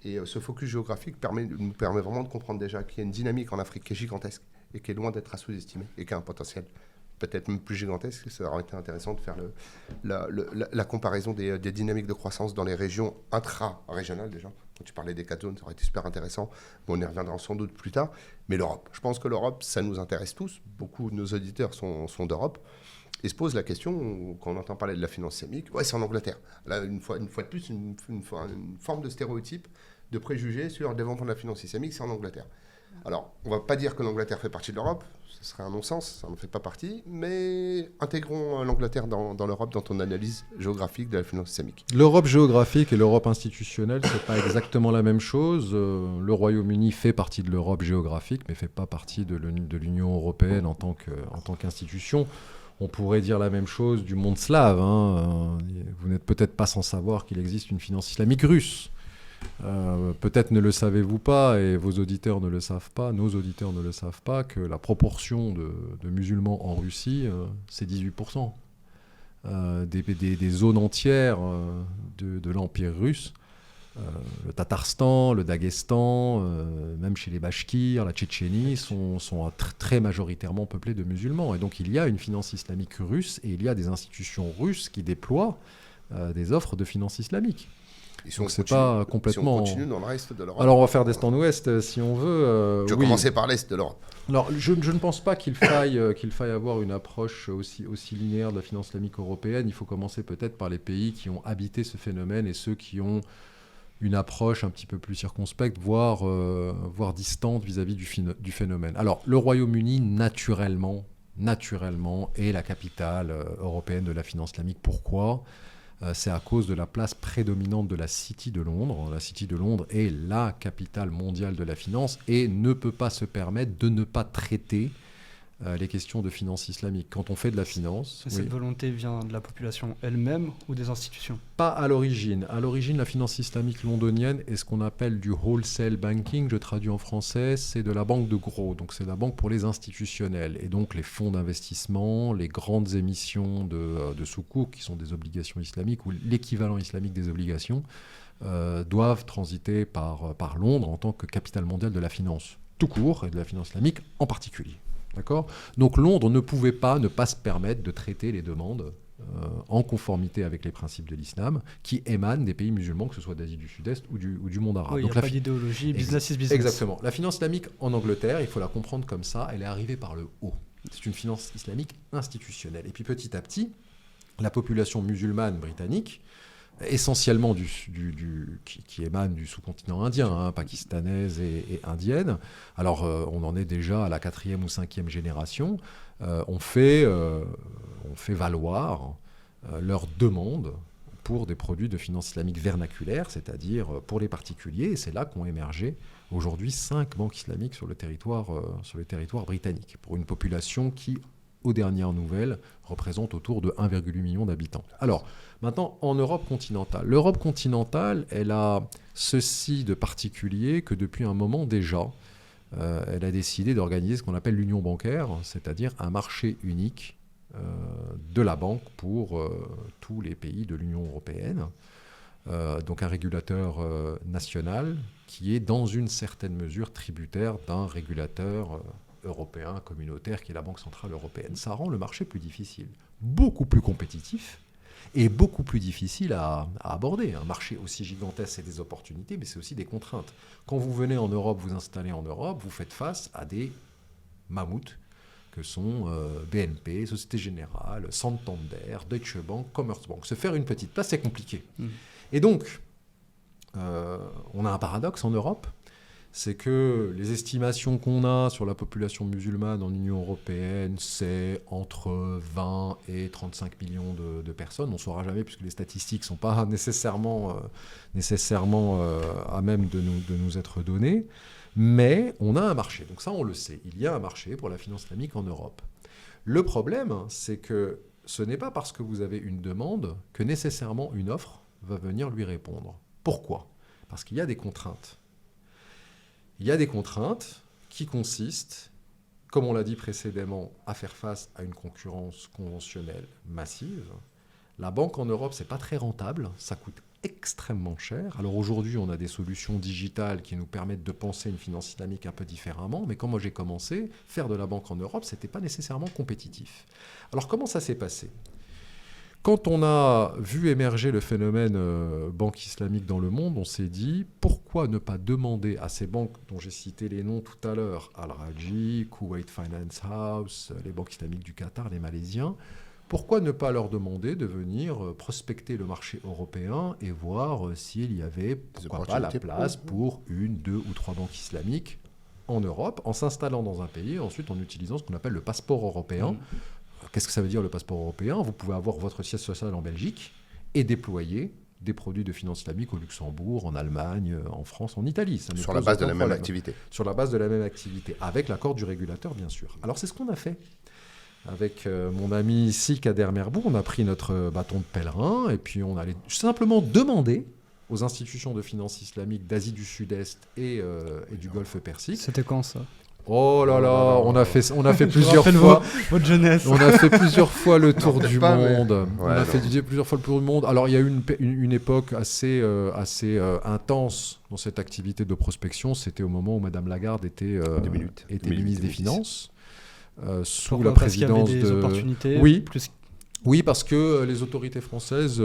Et ce focus géographique nous permet vraiment de comprendre déjà qu'il y a une dynamique en Afrique qui est gigantesque et qui est loin d'être à sous-estimer et qui a un potentiel peut-être même plus gigantesque. Ça aurait été intéressant de faire la comparaison des dynamiques de croissance dans les régions intra-régionales déjà. Quand tu parlais des 4 zones, ça aurait été super intéressant. Bon, on y reviendra sans doute plus tard. Mais l'Europe, je pense que l'Europe, ça nous intéresse tous. Beaucoup de nos auditeurs sont d'Europe. Et se pose la question, quand on entend parler de la finance systémique, ouais, c'est en Angleterre. Là, une fois de plus, une forme de stéréotype, de préjugés sur le développement de la finance systémique, c'est en Angleterre. Alors, on ne va pas dire que l'Angleterre fait partie de l'Europe, ce serait un non-sens, ça n'en fait pas partie, mais intégrons l'Angleterre dans l'Europe, dans ton analyse géographique de la finance systémique. L'Europe géographique et l'Europe institutionnelle, ce n'est pas exactement la même chose. Le Royaume-Uni fait partie de l'Europe géographique, mais ne fait pas partie de l'Union européenne en tant qu'institution. On pourrait dire la même chose du monde slave. Vous n'êtes peut-être pas sans savoir qu'il existe une finance islamique russe. Peut-être ne le savez-vous pas, et vos auditeurs ne le savent pas, nos auditeurs ne le savent pas, que la proportion de musulmans en Russie, c'est 18%. Des zones entières de l'Empire russe, le Tatarstan, le Daghestan, même chez les Bachkirs, la Tchétchénie, sont très majoritairement peuplées de musulmans. Et donc il y a une finance islamique russe, et il y a des institutions russes qui déploient des offres de finance islamique. Donc c'est pas complètement. Si on continue dans le reste de l'Europe. Alors on va faire d'est en ouest si on veut. Je vais commencer par l'est de l'Europe. Alors je ne pense pas qu'il faille avoir une approche aussi linéaire de la finance islamique européenne. Il faut commencer peut-être par les pays qui ont habité ce phénomène et ceux qui ont une approche un petit peu plus circonspecte, voire distante vis-à-vis du phénomène. Alors le Royaume-Uni naturellement est la capitale européenne de la finance islamique. Pourquoi ? C'est à cause de la place prédominante de la City de Londres. La City de Londres est la capitale mondiale de la finance et ne peut pas se permettre de ne pas traiter les questions de finance islamique. Quand on fait de la finance... Cette volonté vient de la population elle-même ou des institutions ? Pas à l'origine. À l'origine, la finance islamique londonienne est ce qu'on appelle du wholesale banking. Je traduis en français, c'est de la banque de gros. Donc c'est la banque pour les institutionnels. Et donc les fonds d'investissement, les grandes émissions de sukuk, qui sont des obligations islamiques, ou l'équivalent islamique des obligations, doivent transiter par Londres en tant que capitale mondiale de la finance tout court et de la finance islamique en particulier. D'accord ? Donc Londres ne pouvait pas ne pas se permettre de traiter les demandes en conformité avec les principes de l'islam qui émanent des pays musulmans, que ce soit d'Asie du Sud-Est ou du monde arabe. Oui, il n'y a pas d'idéologie, business is business. Exactement. La finance islamique en Angleterre, il faut la comprendre comme ça, elle est arrivée par le haut. C'est une finance islamique institutionnelle. Et puis petit à petit, la population musulmane britannique, essentiellement qui émane du sous-continent indien, pakistanaise et indienne. Alors, on en est déjà à la 4e ou 5e génération. On fait valoir leurs demandes pour des produits de finance islamique vernaculaire, c'est-à-dire pour les particuliers. Et c'est là qu'ont émergé aujourd'hui 5 banques islamiques sur le territoire britannique, pour une population qui, aux dernières nouvelles, représente autour de 1,8 million d'habitants. Alors, maintenant, en Europe continentale. L'Europe continentale, elle a ceci de particulier que depuis un moment déjà, elle a décidé d'organiser ce qu'on appelle l'union bancaire, c'est-à-dire un marché unique de la banque pour tous les pays de l'Union européenne. Donc un régulateur national qui est dans une certaine mesure tributaire d'un régulateur européen, communautaire, qui est la Banque Centrale Européenne. Ça rend le marché plus difficile, beaucoup plus compétitif et beaucoup plus difficile à aborder. Un marché aussi gigantesque, c'est des opportunités, mais c'est aussi des contraintes. Quand vous venez en Europe, vous installez en Europe, vous faites face à des mammouths que sont BNP, Société Générale, Santander, Deutsche Bank, Commerzbank. Se faire une petite place, c'est compliqué. Et donc, on a un paradoxe en Europe, c'est que les estimations qu'on a sur la population musulmane en Union européenne, c'est entre 20 et 35 millions de personnes. On ne saura jamais puisque les statistiques ne sont pas nécessairement à même de nous être données. Mais on a un marché. Donc ça, on le sait. Il y a un marché pour la finance islamique en Europe. Le problème, c'est que ce n'est pas parce que vous avez une demande que nécessairement une offre va venir lui répondre. Pourquoi ? Parce qu'il y a des contraintes. Il y a des contraintes qui consistent, comme on l'a dit précédemment, à faire face à une concurrence conventionnelle massive. La banque en Europe, ce n'est pas très rentable. Ça coûte extrêmement cher. Alors aujourd'hui, on a des solutions digitales qui nous permettent de penser une finance islamique un peu différemment, mais quand moi j'ai commencé, faire de la banque en Europe, ce n'était pas nécessairement compétitif. Alors comment ça s'est passé ? Quand on a vu émerger le phénomène banque islamique dans le monde, on s'est dit pourquoi ne pas demander à ces banques dont j'ai cité les noms tout à l'heure, Al-Rajhi, Kuwait Finance House, les banques islamiques du Qatar, les Malaisiens, pourquoi ne pas leur demander de venir prospecter le marché européen et voir s'il y avait, pourquoi pas, la place pour 1, 2 ou 3 banques islamiques en Europe, en s'installant dans un pays et ensuite en utilisant ce qu'on appelle le passeport européen. Qu'est-ce que ça veut dire le passeport européen ? Vous pouvez avoir votre siège social en Belgique et déployer des produits de finance islamique au Luxembourg, en Allemagne, en France, en Italie. Sur la base de la même activité. Sur la base de la même activité, avec l'accord du régulateur, bien sûr. Alors c'est ce qu'on a fait. Avec mon ami ici, Kader Merbour, on a pris notre bâton de pèlerin et puis on allait simplement demander aux institutions de finance islamique d'Asie du Sud-Est et du Golfe Persique. C'était quand ça ? Oh là là, on a fait plusieurs fois. Votre jeunesse. On a fait plusieurs fois le tour du monde. Mais... on a fait plusieurs fois le tour du monde. Alors il y a eu une époque assez intense dans cette activité de prospection. C'était au moment où Madame Lagarde était ministre des Finances, sous la présidence qu'il y avait des opportunités. Oui, parce que les autorités françaises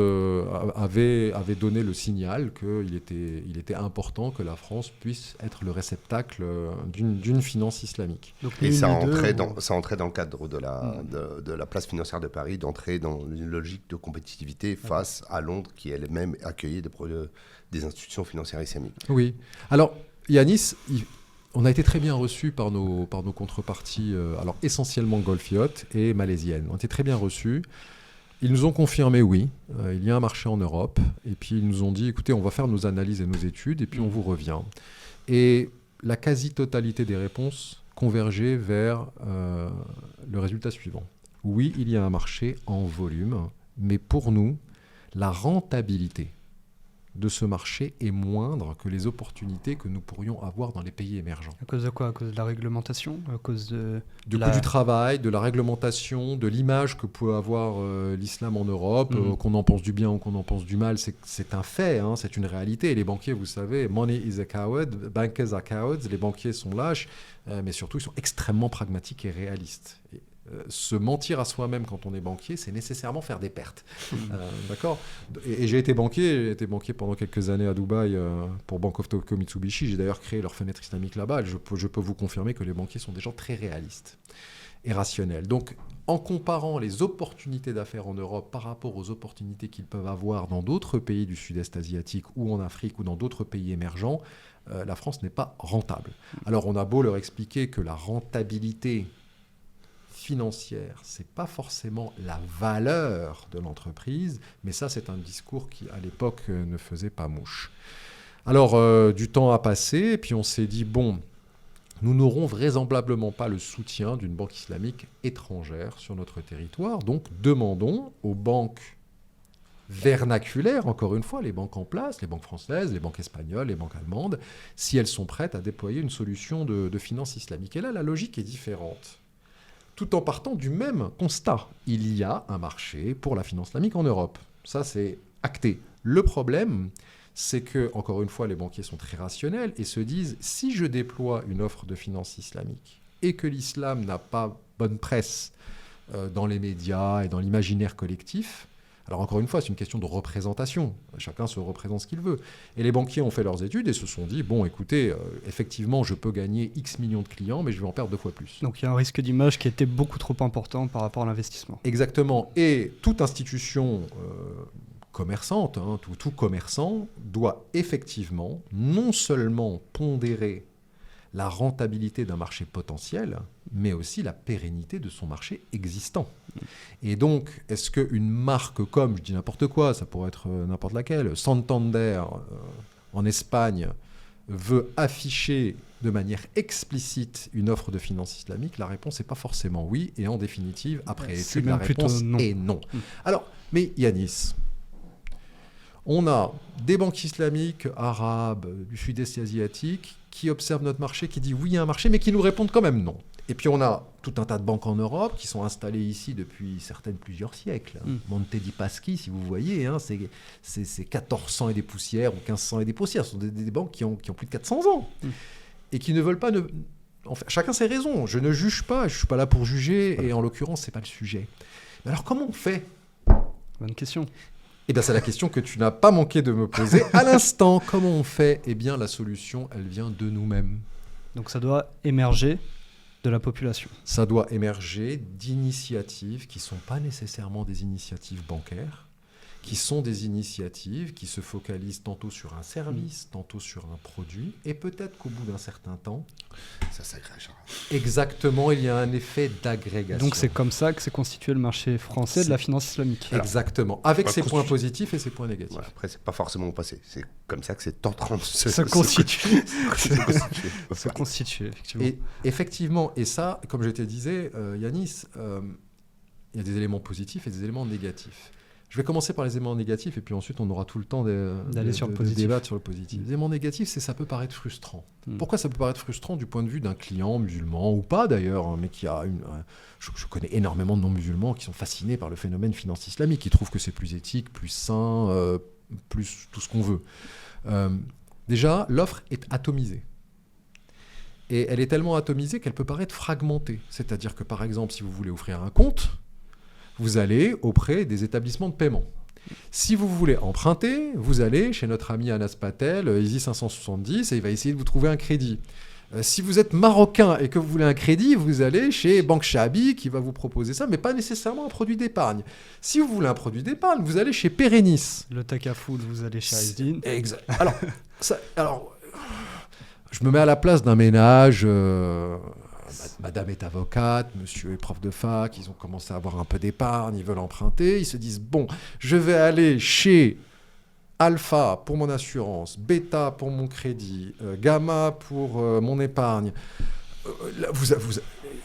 avaient donné le signal qu'il était important que la France puisse être le réceptacle d'une finance islamique. Donc, et ça entrait dans le cadre de la place financière de Paris, d'entrer dans une logique de compétitivité face à Londres, qui elle-même accueillait des institutions financières islamiques. Oui. Alors, Yanis... On a été très bien reçus par nos contreparties, alors essentiellement golfiotes et malaisiennes. On a été très bien reçus. Ils nous ont confirmé oui, il y a un marché en Europe. Et puis ils nous ont dit, écoutez, on va faire nos analyses et nos études et puis on vous revient. Et la quasi-totalité des réponses convergeait vers le résultat suivant. Oui, il y a un marché en volume, mais pour nous, la rentabilité de ce marché est moindre que les opportunités que nous pourrions avoir dans les pays émergents. À cause de quoi ? À cause de la réglementation ? À cause du coût du travail, de la réglementation, de l'image que peut avoir l'islam en Europe, qu'on en pense du bien ou qu'on en pense du mal, c'est un fait, hein, c'est une réalité. Et les banquiers, vous savez, money is a coward, bankers are cowards, les banquiers sont lâches, mais surtout ils sont extrêmement pragmatiques et réalistes. Se mentir à soi-même quand on est banquier, c'est nécessairement faire des pertes. D'accord ? Et j'ai été banquier pendant quelques années à Dubaï pour Bank of Tokyo Mitsubishi. J'ai d'ailleurs créé leur fenêtre islamique là-bas. Je peux vous confirmer que les banquiers sont des gens très réalistes et rationnels. Donc, en comparant les opportunités d'affaires en Europe par rapport aux opportunités qu'ils peuvent avoir dans d'autres pays du sud-est asiatique ou en Afrique ou dans d'autres pays émergents, la France n'est pas rentable. Alors, on a beau leur expliquer que la rentabilité financière, c'est pas forcément la valeur de l'entreprise, mais ça, c'est un discours qui, à l'époque, ne faisait pas mouche. Alors, du temps a passé, et puis on s'est dit, bon, nous n'aurons vraisemblablement pas le soutien d'une banque islamique étrangère sur notre territoire, donc demandons aux banques vernaculaires, encore une fois, les banques en place, les banques françaises, les banques espagnoles, les banques allemandes, si elles sont prêtes à déployer une solution de finance islamique. Et là, la logique est différente. Tout en partant du même constat. Il y a un marché pour la finance islamique en Europe. Ça, c'est acté. Le problème, c'est que, encore une fois, les banquiers sont très rationnels et se disent, si je déploie une offre de finance islamique et que l'islam n'a pas bonne presse dans les médias et dans l'imaginaire collectif, alors encore une fois, c'est une question de représentation. Chacun se représente ce qu'il veut. Et les banquiers ont fait leurs études et se sont dit, bon, écoutez, effectivement, je peux gagner X millions de clients, mais je vais en perdre 2 fois plus. Donc il y a un risque d'image qui était beaucoup trop important par rapport à l'investissement. Exactement. Et toute institution commerçante, hein, tout commerçant, doit effectivement non seulement pondérer la rentabilité d'un marché potentiel, mais aussi la pérennité de son marché existant. Et donc, est-ce qu'une marque comme, je dis n'importe quoi, ça pourrait être n'importe laquelle, Santander en Espagne, veut afficher de manière explicite une offre de finance islamique? La réponse n'est pas forcément oui, et en définitive, après étude, la réponse est non. Alors, mais Yanis, on a des banques islamiques arabes du sud-est asiatique qui observent notre marché, qui disent oui, il y a un marché, mais qui nous répondent quand même non. Et puis on a tout un tas de banques en Europe qui sont installées ici depuis plusieurs siècles. Monte di Paschi, si vous voyez, hein, c'est 1400 et des poussières ou 1500 et des poussières. Ce sont des banques qui ont plus de 400 ans et qui ne veulent pas... Enfin, chacun ses raisons. Je ne juge pas, je ne suis pas là pour juger, et en l'occurrence, ce n'est pas le sujet. Mais alors, comment on fait ? Bonne question. Eh bien, c'est la question que tu n'as pas manqué de me poser à l'instant. Comment on fait ? Eh bien, la solution, elle vient de nous-mêmes. Donc, ça doit émerger de la population. Ça doit émerger d'initiatives qui ne sont pas nécessairement des initiatives bancaires, qui sont des initiatives qui se focalisent tantôt sur un service, tantôt sur un produit, et peut-être qu'au bout d'un certain temps, ça s'agrégera. Exactement, il y a un effet d'agrégation. Donc c'est comme ça que s'est constitué le marché français de la finance islamique. Exactement, avec ses points positifs et ses points négatifs. Voilà, après, c'est pas forcément au passé. C'est comme ça que c'est en train de se constituer. Se constituer, effectivement. Et effectivement, et ça, comme je te disais, Yanis, il y a des éléments positifs et des éléments négatifs. Je vais commencer par les éléments négatifs et puis ensuite on aura tout le temps de débattre sur le positif. Les éléments négatifs, c'est ça peut paraître frustrant. Pourquoi ça peut paraître frustrant du point de vue d'un client musulman ou pas d'ailleurs, hein, mais qui a je connais énormément de non-musulmans qui sont fascinés par le phénomène finance islamique, qui trouvent que c'est plus éthique, plus sain, plus tout ce qu'on veut. Déjà, l'offre est atomisée. Et elle est tellement atomisée qu'elle peut paraître fragmentée. C'est-à-dire que par exemple, si vous voulez offrir un compte, vous allez auprès des établissements de paiement. Si vous voulez emprunter, vous allez chez notre ami Anas Patel, Easy 570, et il va essayer de vous trouver un crédit. Si vous êtes marocain et que vous voulez un crédit, vous allez chez Banque Shabi qui va vous proposer ça, mais pas nécessairement un produit d'épargne. Si vous voulez un produit d'épargne, vous allez chez Pérénis. Le Takafoul, vous allez chez Aisdin. Exact. Alors, je me mets à la place d'un ménage... Madame est avocate, monsieur est prof de fac, ils ont commencé à avoir un peu d'épargne, ils veulent emprunter, ils se disent bon, je vais aller chez Alpha pour mon assurance, Beta pour mon crédit, Gamma pour mon épargne.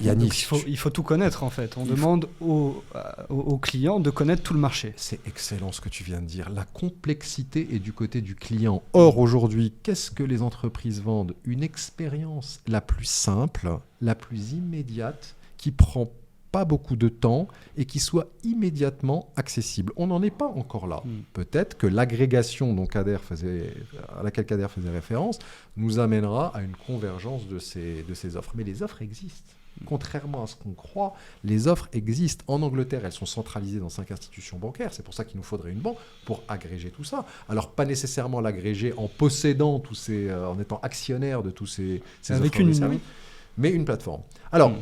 Yanis, il faut tout connaître en fait. On demande aux clients de connaître tout le marché. C'est excellent ce que tu viens de dire. La complexité est du côté du client. Or, aujourd'hui, qu'est-ce que les entreprises vendent ? Une expérience la plus simple, la plus immédiate, qui prend pas beaucoup de temps et qui soit immédiatement accessible. On n'en est pas encore là. Peut-être que l'agrégation à laquelle Kader faisait référence nous amènera à une convergence de ces offres. Mais les offres existent. Contrairement à ce qu'on croit, les offres existent. En Angleterre, elles sont centralisées dans 5 institutions bancaires. C'est pour ça qu'il nous faudrait une banque pour agréger tout ça. Alors, pas nécessairement l'agréger en possédant en étant actionnaire de tous ces avec offres une de services, mais une plateforme. Alors,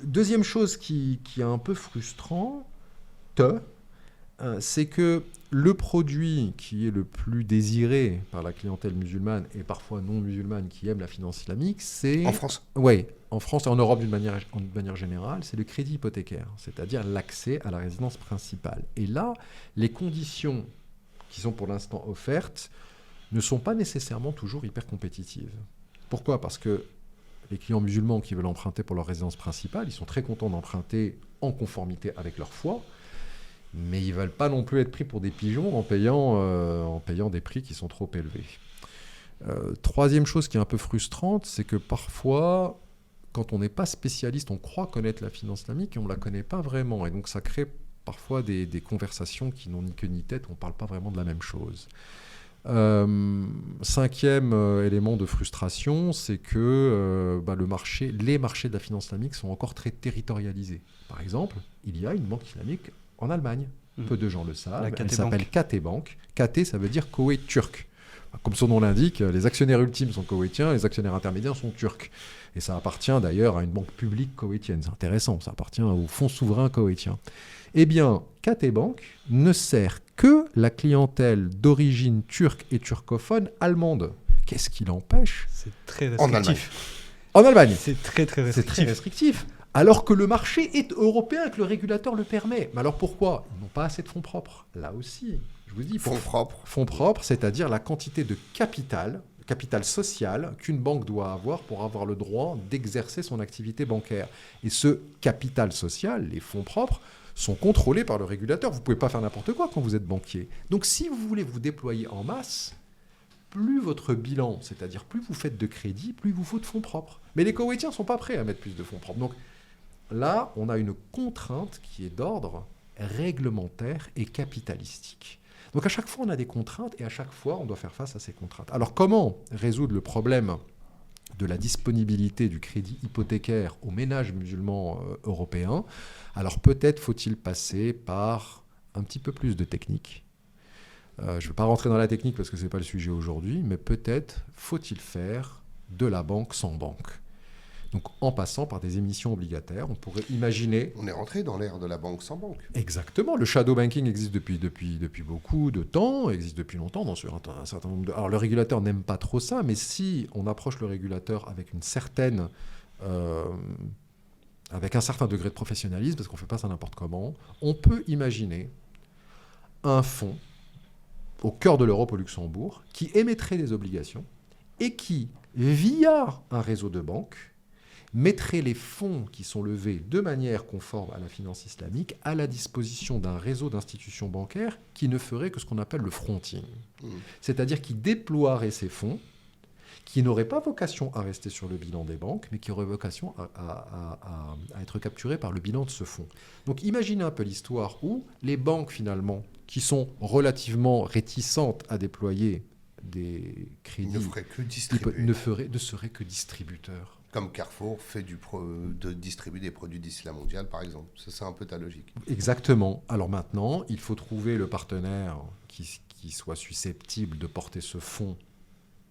deuxième chose qui est un peu frustrante, c'est que le produit qui est le plus désiré par la clientèle musulmane et parfois non musulmane qui aime la finance islamique, c'est... En France ? Oui, en France et en Europe d'une manière générale, c'est le crédit hypothécaire, c'est-à-dire l'accès à la résidence principale. Et là, les conditions qui sont pour l'instant offertes ne sont pas nécessairement toujours hyper compétitives. Pourquoi ? Parce que les clients musulmans qui veulent emprunter pour leur résidence principale, ils sont très contents d'emprunter en conformité avec leur foi, mais ils ne veulent pas non plus être pris pour des pigeons en payant des prix qui sont trop élevés. Troisième chose qui est un peu frustrante, c'est que parfois, quand on n'est pas spécialiste, on croit connaître la finance islamique et on ne la connaît pas vraiment. Et donc ça crée parfois des conversations qui n'ont ni queue ni tête, on ne parle pas vraiment de la même chose. Cinquième élément de frustration, c'est que les marchés de la finance islamique sont encore très territorialisés. Par exemple, il y a une banque islamique en Allemagne. Peu de gens le savent. Elle s'appelle KT Bank. KT, ça veut dire Koweït turc. Comme son nom l'indique, les actionnaires ultimes sont koweïtiens, les actionnaires intermédiaires sont turcs. Et ça appartient d'ailleurs à une banque publique koweïtienne. C'est intéressant, ça appartient au fonds souverain koweïtien. Eh bien, KT Bank ne sert que la clientèle d'origine turque et turcophone allemande. Qu'est-ce qui l'empêche ? C'est très restrictif. En Allemagne. C'est très restrictif. C'est très restrictif. Alors que le marché est européen et que le régulateur le permet. Mais alors pourquoi ? Ils n'ont pas assez de fonds propres. Là aussi, je vous dis... Fonds propres. Fonds propres, c'est-à-dire la quantité de capital social qu'une banque doit avoir pour avoir le droit d'exercer son activité bancaire. Et ce capital social, les fonds propres, sont contrôlés par le régulateur. Vous ne pouvez pas faire n'importe quoi quand vous êtes banquier. Donc si vous voulez vous déployer en masse, plus votre bilan, c'est-à-dire plus vous faites de crédit, plus il vous faut de fonds propres. Mais les Koweïtiens ne sont pas prêts à mettre plus de fonds propres. Donc là, on a une contrainte qui est d'ordre réglementaire et capitalistique. Donc à chaque fois, on a des contraintes et à chaque fois, on doit faire face à ces contraintes. Alors comment résoudre le problème de la disponibilité du crédit hypothécaire aux ménages musulmans européens? Alors peut-être faut-il passer par un petit peu plus de technique. Je ne vais pas rentrer dans la technique parce que ce n'est pas le sujet aujourd'hui, mais peut-être faut-il faire de la banque sans banque. Donc en passant par des émissions obligataires, on pourrait imaginer... On est rentré dans l'ère de la banque sans banque. Exactement. Le shadow banking existe depuis beaucoup de temps, existe depuis longtemps dans un certain nombre de... Alors le régulateur n'aime pas trop ça, mais si on approche le régulateur avec une certaine... avec un certain degré de professionnalisme, parce qu'on ne fait pas ça n'importe comment, on peut imaginer un fonds au cœur de l'Europe, au Luxembourg, qui émettrait des obligations et qui, via un réseau de banques, mettrait les fonds qui sont levés de manière conforme à la finance islamique à la disposition d'un réseau d'institutions bancaires qui ne ferait que ce qu'on appelle le fronting. C'est-à-dire qui déploierait ces fonds, qui n'auraient pas vocation à rester sur le bilan des banques, mais qui auraient vocation à être capturés par le bilan de ce fonds. Donc imaginez un peu l'histoire où les banques, finalement, qui sont relativement réticentes à déployer des crédits, ne feraient que distribuer. ne seraient que distributeurs. Comme Carrefour fait de distribuer des produits d'Islam mondial, par exemple. C'est un peu ta logique. Exactement. Alors maintenant, il faut trouver le partenaire qui soit susceptible de porter ce fonds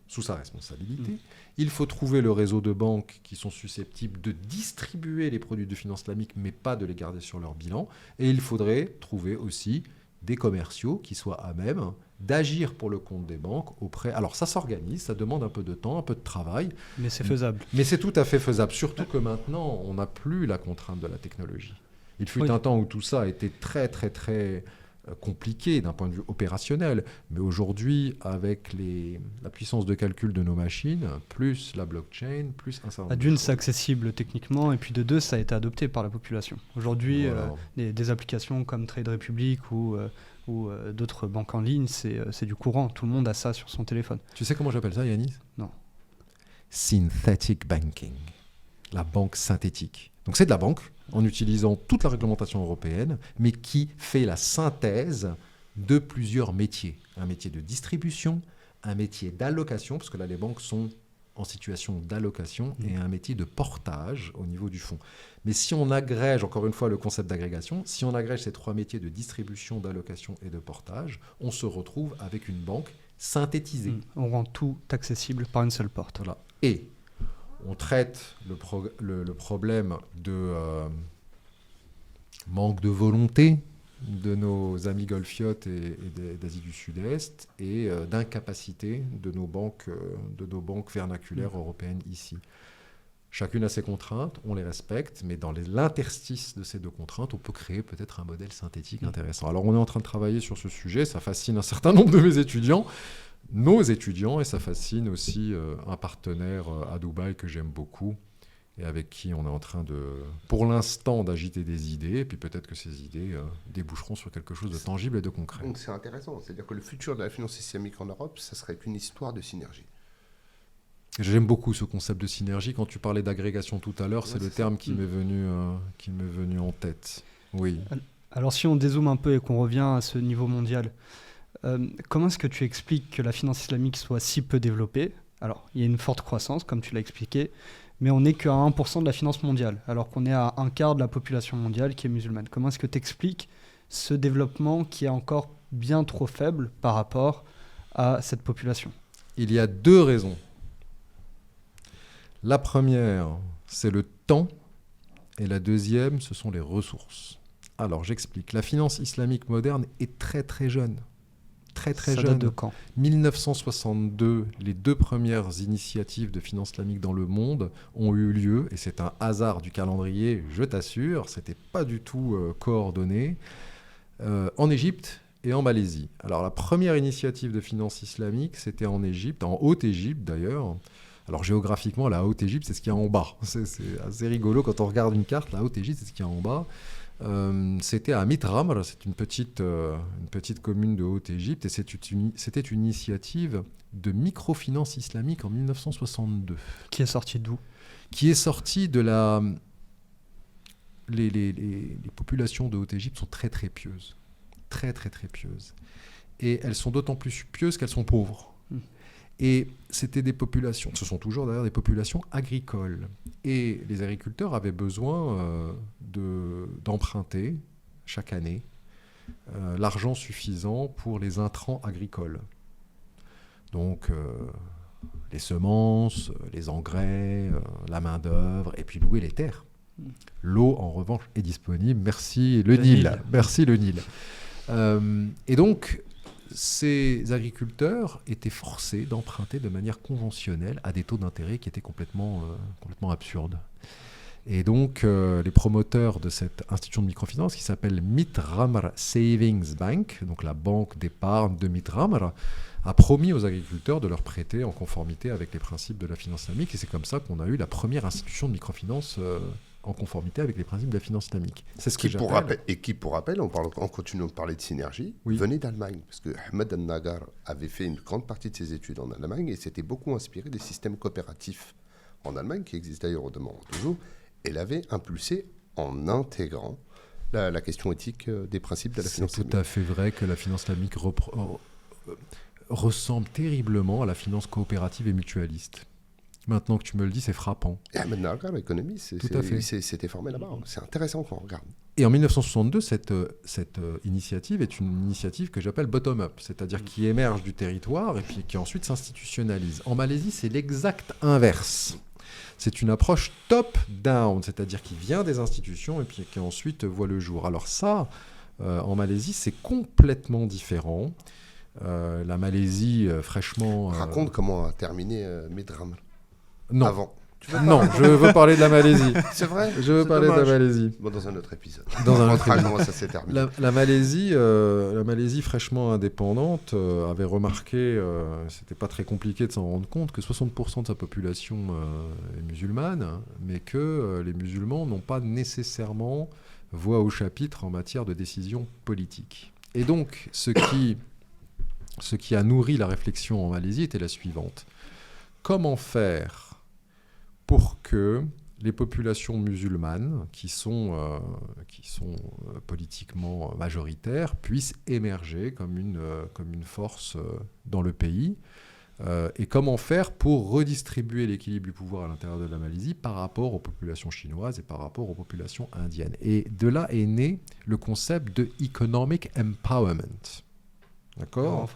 sous sa responsabilité. Il faut trouver le réseau de banques qui sont susceptibles de distribuer les produits de finance islamique, mais pas de les garder sur leur bilan. Et il faudrait trouver aussi des commerciaux qui soient à même d'agir pour le compte des banques auprès... Alors ça s'organise, ça demande un peu de temps, un peu de travail. Mais c'est faisable. Mais c'est tout à fait faisable, surtout que maintenant, on n'a plus la contrainte de la technologie. Il fut un temps où tout ça a été très, très, très compliqué d'un point de vue opérationnel. Mais aujourd'hui, avec la puissance de calcul de nos machines, plus la blockchain, plus un certain nombre de D'une, choses. c'est accessible techniquement, et puis de deux, ça a été adopté par la population. Aujourd'hui, Voilà. des applications comme Trade Republic ou d'autres banques en ligne, c'est du courant. Tout le monde a ça sur son téléphone. Tu sais comment j'appelle ça, Yanis? Non. Synthetic banking, la banque synthétique. Donc c'est de la banque en utilisant toute la réglementation européenne, mais qui fait la synthèse de plusieurs métiers. Un métier de distribution, un métier d'allocation, parce que là les banques sont en situation d'allocation, et un métier de portage au niveau du fonds. Mais si on agrège, encore une fois le concept d'agrégation, si on agrège ces trois métiers de distribution, d'allocation et de portage, on se retrouve avec une banque synthétisée. On rend tout accessible par une seule porte. Voilà. Et on traite le problème de manque de volonté de nos amis golfiotes et d'Asie du Sud-Est et d'incapacité de nos banques vernaculaires européennes ici. Chacune a ses contraintes, on les respecte, mais dans l'interstice de ces deux contraintes, on peut créer peut-être un modèle synthétique intéressant. Alors on est en train de travailler sur ce sujet, ça fascine un certain nombre de mes étudiants, nos étudiants, et ça fascine aussi un partenaire à Dubaï que j'aime beaucoup et avec qui on est en train pour l'instant, d'agiter des idées, et puis peut-être que ces idées déboucheront sur quelque chose de tangible et de concret. Donc c'est intéressant, c'est-à-dire que le futur de la finance islamique en Europe, ça serait qu'une histoire de synergie. J'aime beaucoup ce concept de synergie. Quand tu parlais d'agrégation tout à l'heure, c'est le terme qui m'est venu en tête. Oui. Alors si on dézoome un peu et qu'on revient à ce niveau mondial, comment est-ce que tu expliques que la finance islamique soit si peu développée? Alors, il y a une forte croissance, comme tu l'as expliqué, mais on n'est qu'à 1% de la finance mondiale, alors qu'on est à un quart de la population mondiale qui est musulmane. Comment est-ce que tu expliques ce développement qui est encore bien trop faible par rapport à cette population? Il y a deux raisons. La première, c'est le temps, et la deuxième, ce sont les ressources. Alors, j'explique. La finance islamique moderne est très très jeune. Très jeune. Ça date de quand? 1962, les deux premières initiatives de finance islamique dans le monde ont eu lieu, et c'est un hasard du calendrier, je t'assure, c'était pas du tout coordonné, en Égypte et en Malaisie. Alors la première initiative de finance islamique, c'était en Égypte, en Haute-Égypte d'ailleurs. Alors géographiquement, la Haute-Égypte, c'est ce qu'il y a en bas. C'est assez rigolo quand on regarde une carte, la Haute-Égypte, c'est ce qu'il y a en bas. C'était à Mitramr, c'est une petite commune de Haute-Égypte, et c'était une initiative de microfinance islamique en 1962. Qui est sorti d'où? Qui est sortie de les populations de Haute-Égypte sont très très pieuses. Très très très pieuses. Et elles sont d'autant plus pieuses qu'elles sont pauvres. Et c'était des populations, ce sont toujours d'ailleurs des populations agricoles. Et les agriculteurs avaient besoin d'emprunter chaque année l'argent suffisant pour les intrants agricoles. Donc les semences, les engrais, la main-d'œuvre, et puis louer les terres. L'eau, en revanche, est disponible. Merci le Nil. Merci le Nil. Et donc, ces agriculteurs étaient forcés d'emprunter de manière conventionnelle à des taux d'intérêt qui étaient complètement absurdes. Et donc, les promoteurs de cette institution de microfinance qui s'appelle Mitramr Savings Bank, donc la banque d'épargne de Mitramr, a promis aux agriculteurs de leur prêter en conformité avec les principes de la finance islamique. Et c'est comme ça qu'on a eu la première institution de microfinance en conformité avec les principes de la finance islamique. C'est ce que j'appelle. Et qui, pour rappel, on continue de parler de synergie, venait d'Allemagne. Parce que Ahmed Al-Nagar avait fait une grande partie de ses études en Allemagne et s'était beaucoup inspiré des systèmes coopératifs en Allemagne, qui existent d'ailleurs au demeurant toujours, et l'avait impulsé en intégrant la question éthique des principes de la finance islamique. C'est tout à fait vrai que la finance islamique ressemble terriblement à la finance coopérative et mutualiste. Maintenant que tu me le dis, c'est frappant. Et Ahmed Nagar, l'économie, c'était formé là-bas. C'est intéressant quand on regarde. Et en 1962, cette initiative est une initiative que j'appelle bottom-up, c'est-à-dire qui émerge du territoire et puis qui ensuite s'institutionnalise. En Malaisie, c'est l'exact inverse. C'est une approche top-down, c'est-à-dire qui vient des institutions et puis qui ensuite voit le jour. Alors ça, en Malaisie, c'est complètement différent. La Malaisie, fraîchement... Raconte comment a terminé Mitramr. Non. Avant. Non, je veux parler de la Malaisie. C'est vrai. Je veux parler de la Malaisie. Bon, dans un autre épisode. Dans un autre épisode. Comment ça s'est terminé. La Malaisie fraîchement indépendante avait remarqué, c'était pas très compliqué de s'en rendre compte, que 60% de sa population est musulmane, mais que les musulmans n'ont pas nécessairement voix au chapitre en matière de décision politique. Et donc, ce qui a nourri la réflexion en Malaisie était la suivante. Comment faire pour que les populations musulmanes, qui sont politiquement majoritaires, puissent émerger comme une force dans le pays, et comment faire pour redistribuer l'équilibre du pouvoir à l'intérieur de la Malaisie par rapport aux populations chinoises et par rapport aux populations indiennes. Et de là est né le concept de economic empowerment. D'accord ?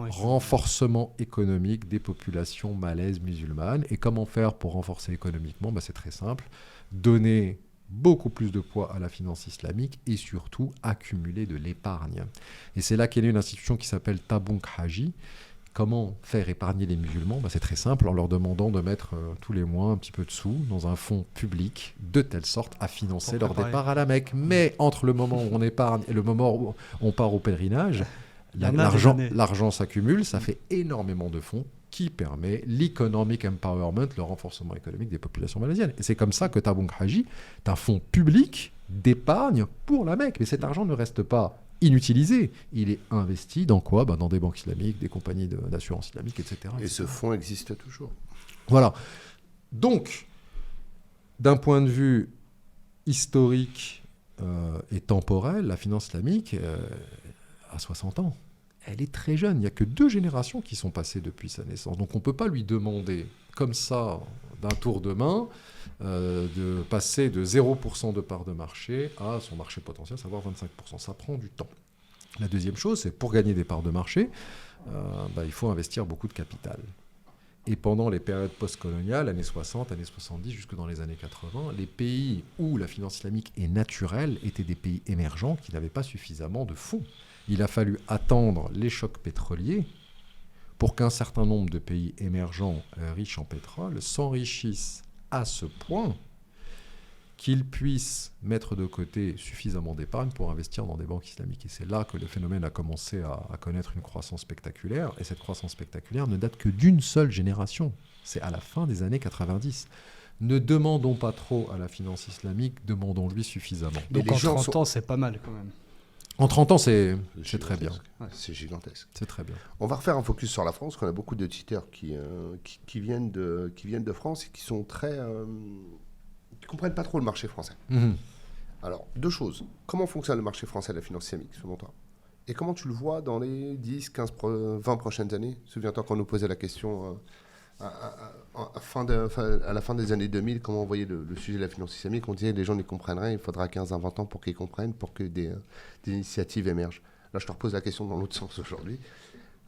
Renforcement économique des populations malaises musulmanes. Et comment faire pour renforcer économiquement ? C'est très simple. Donner beaucoup plus de poids à la finance islamique et surtout accumuler de l'épargne. Et c'est là qu'est née une institution qui s'appelle Tabung Haji. Comment faire épargner les musulmans ? C'est très simple, en leur demandant de mettre tous les mois un petit peu de sous dans un fonds public, de telle sorte à financer leur départ à la Mecque. Mais entre le moment où on épargne et le moment où on part au pèlerinage... L'argent s'accumule, ça fait énormément de fonds qui permet l'economic empowerment, le renforcement économique des populations malaisiennes. Et c'est comme ça que Tabung Haji est un fonds public d'épargne pour la Mecque. Mais cet argent ne reste pas inutilisé. Il est investi dans quoi ? Dans des banques islamiques, des compagnies d'assurance islamique, etc. Et ce fonds existe toujours. Voilà. Donc, d'un point de vue historique et temporel, la finance islamique a 60 ans. Elle est très jeune. Il n'y a que 2 générations qui sont passées depuis sa naissance. Donc on ne peut pas lui demander, comme ça, d'un tour de main, de passer de 0% de part de marché à son marché potentiel, savoir 25%. Ça prend du temps. La deuxième chose, c'est pour gagner des parts de marché, il faut investir beaucoup de capital. Et pendant les périodes post-coloniales, années 60, années 70, jusque dans les années 80, les pays où la finance islamique est naturelle étaient des pays émergents qui n'avaient pas suffisamment de fonds. Il a fallu attendre les chocs pétroliers pour qu'un certain nombre de pays émergents riches en pétrole s'enrichissent à ce point qu'ils puissent mettre de côté suffisamment d'épargne pour investir dans des banques islamiques. Et c'est là que le phénomène a commencé à connaître une croissance spectaculaire. Et cette croissance spectaculaire ne date que d'une seule génération. C'est à la fin des années 90. Ne demandons pas trop à la finance islamique, demandons-lui suffisamment. Donc en 30 ans, c'est pas mal quand même. En 30 ans, c'est très bien. Ouais, c'est gigantesque. C'est très bien. On va refaire un focus sur la France, parce qu'on a beaucoup d'auditeurs qui viennent de France et qui sont qui comprennent pas trop le marché français. Alors, 2 choses. Comment fonctionne le marché français de la finance islamique, selon toi ? Et comment tu le vois dans les 10, 15, 20 prochaines années ? Souviens-toi qu'on nous posait la question à la fin des années 2000, comment on voyait le sujet de la finance islamique. On disait que les gens n'y comprennent rien, il faudra 15 à 20 ans pour qu'ils comprennent, pour que des initiatives émergent. Là, je te repose la question dans l'autre sens aujourd'hui.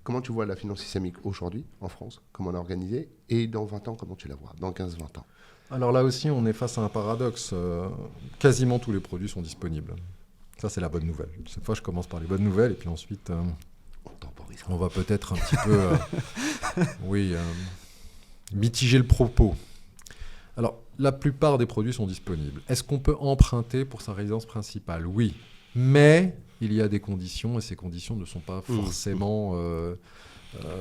Comment tu vois la finance islamique aujourd'hui, en France ? Comment on est organisée ? Et dans 20 ans, comment tu la vois ? Dans 15-20 ans ? Alors là aussi, on est face à un paradoxe. Quasiment tous les produits sont disponibles. Ça, c'est la bonne nouvelle. Cette fois, je commence par les bonnes nouvelles et puis ensuite, on va peut-être un petit peu mitiger le propos. Alors, la plupart des produits sont disponibles. Est-ce qu'on peut emprunter pour sa résidence principale ? Oui. Mais il y a des conditions et ces conditions ne sont pas forcément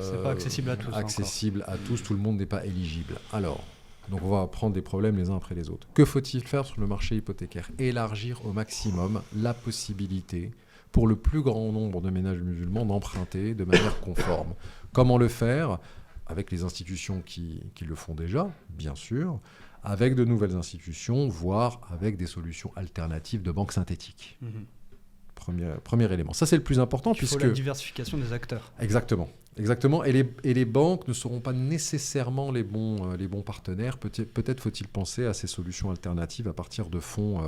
c'est pas accessible à tous. Accessible à tous. Tout le monde n'est pas éligible. Alors, donc on va prendre des problèmes les uns après les autres. Que faut-il faire sur le marché hypothécaire ? Élargir au maximum la possibilité pour le plus grand nombre de ménages musulmans d'emprunter de manière conforme. Comment le faire ? Avec les institutions qui le font déjà, bien sûr, avec de nouvelles institutions, voire avec des solutions alternatives de banques synthétiques. Premier élément. Ça, c'est le plus important. Il faut la diversification des acteurs. Exactement. Et les banques ne seront pas nécessairement les bons partenaires. Peut-être faut-il penser à ces solutions alternatives à partir de fonds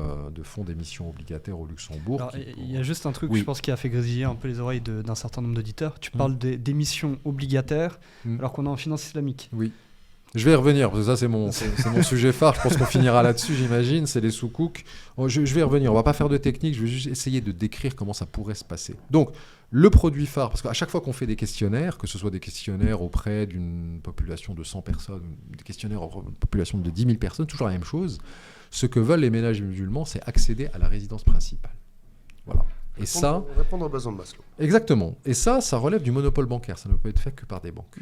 d'émissions obligataires au Luxembourg. Il y a juste un truc, je pense, qui a fait grésiller un peu les oreilles d'un certain nombre d'auditeurs. Tu parles d'émissions obligataires alors qu'on est en finance islamique. Oui. Je vais y revenir, parce que ça, c'est mon sujet phare. Je pense qu'on finira là-dessus, j'imagine. C'est les sous-cooks. Je vais y revenir. On ne va pas faire de technique. Je vais juste essayer de décrire comment ça pourrait se passer. Donc, le produit phare, parce qu'à chaque fois qu'on fait des questionnaires, que ce soit des questionnaires auprès d'une population de 100 personnes, des questionnaires auprès d'une population de 10 000 personnes, toujours la même chose. Ce que veulent les ménages musulmans, c'est accéder à la résidence principale. Voilà. Et répondre aux besoins de Maslow. Exactement. Et ça relève du monopole bancaire. Ça ne peut être fait que par des banques.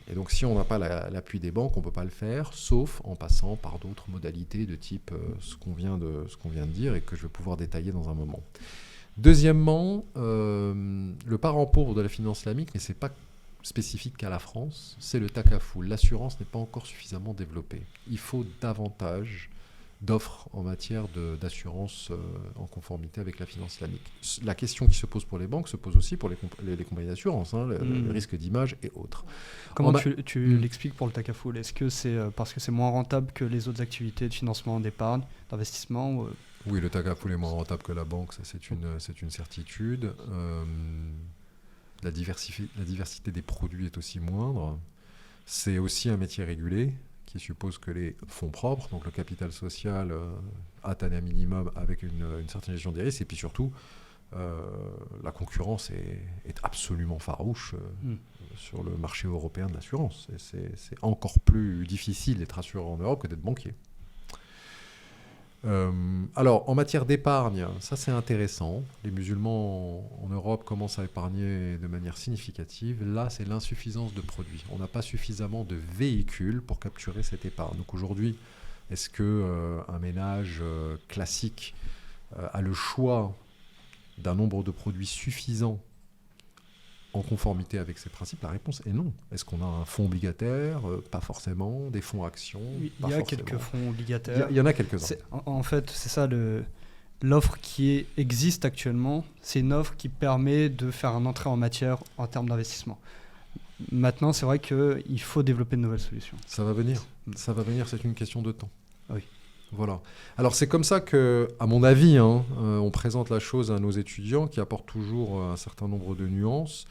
Et donc, si on n'a pas l'appui des banques, on ne peut pas le faire, sauf en passant par d'autres modalités de type ce qu'on vient de dire et que je vais pouvoir détailler dans un moment. Deuxièmement, le parent pauvre de la finance islamique, mais ce n'est pas spécifique qu'à la France, c'est le takaful. L'assurance n'est pas encore suffisamment développée. Il faut davantage d'offres en matière d'assurance en conformité avec la finance islamique. La question qui se pose pour les banques se pose aussi pour les compagnies d'assurance, le risque d'image et autres. Comment tu l'expliques pour le takaful ? Est-ce que c'est parce que c'est moins rentable que les autres activités de financement d'épargne, d'investissement Oui, le takaful est moins rentable que la banque, ça c'est une certitude. La diversité des produits est aussi moindre. C'est aussi un métier régulé, qui suppose que les fonds propres, donc le capital social, atteignent un minimum avec une certaine gestion des risques. Et puis surtout, la concurrence est absolument farouche sur le marché européen de l'assurance. C'est encore plus difficile d'être assureur en Europe que d'être banquier. Alors, en matière d'épargne, ça c'est intéressant. Les musulmans en Europe commencent à épargner de manière significative. Là, c'est l'insuffisance de produits. On n'a pas suffisamment de véhicules pour capturer cette épargne. Donc aujourd'hui, est-ce qu'un ménage classique a le choix d'un nombre de produits suffisant en conformité avec ces principes? La réponse est non. Est-ce qu'on a un fonds obligataire ? Pas forcément. Des fonds actions ? Il y a quelques fonds obligataires. Il y en a quelques-uns. En fait, c'est ça l'offre qui existe actuellement. C'est une offre qui permet de faire un entrée en matière en termes d'investissement. Maintenant, c'est vrai qu'il faut développer de nouvelles solutions. Ça va venir. Ça va venir, c'est une question de temps. Oui. Voilà. Alors c'est comme ça que, à mon avis, on présente la chose à nos étudiants qui apportent toujours un certain nombre de nuances.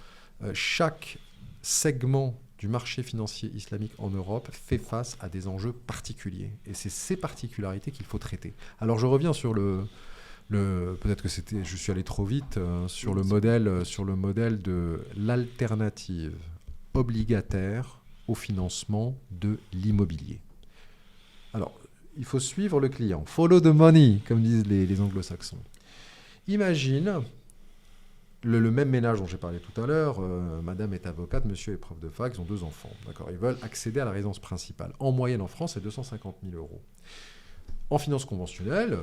Chaque segment du marché financier islamique en Europe fait face à des enjeux particuliers. Et c'est ces particularités qu'il faut traiter. Alors je reviens sur peut-être que je suis allé trop vite, sur le modèle de l'alternative obligataire au financement de l'immobilier. Alors, il faut suivre le client. Follow the money, comme disent les anglo-saxons. Imagine le même ménage dont j'ai parlé tout à l'heure, madame est avocate, monsieur est prof de fac, ils ont 2 enfants. D'accord, ils veulent accéder à la résidence principale. En moyenne en France, c'est 250 000 euros. En finance conventionnelle,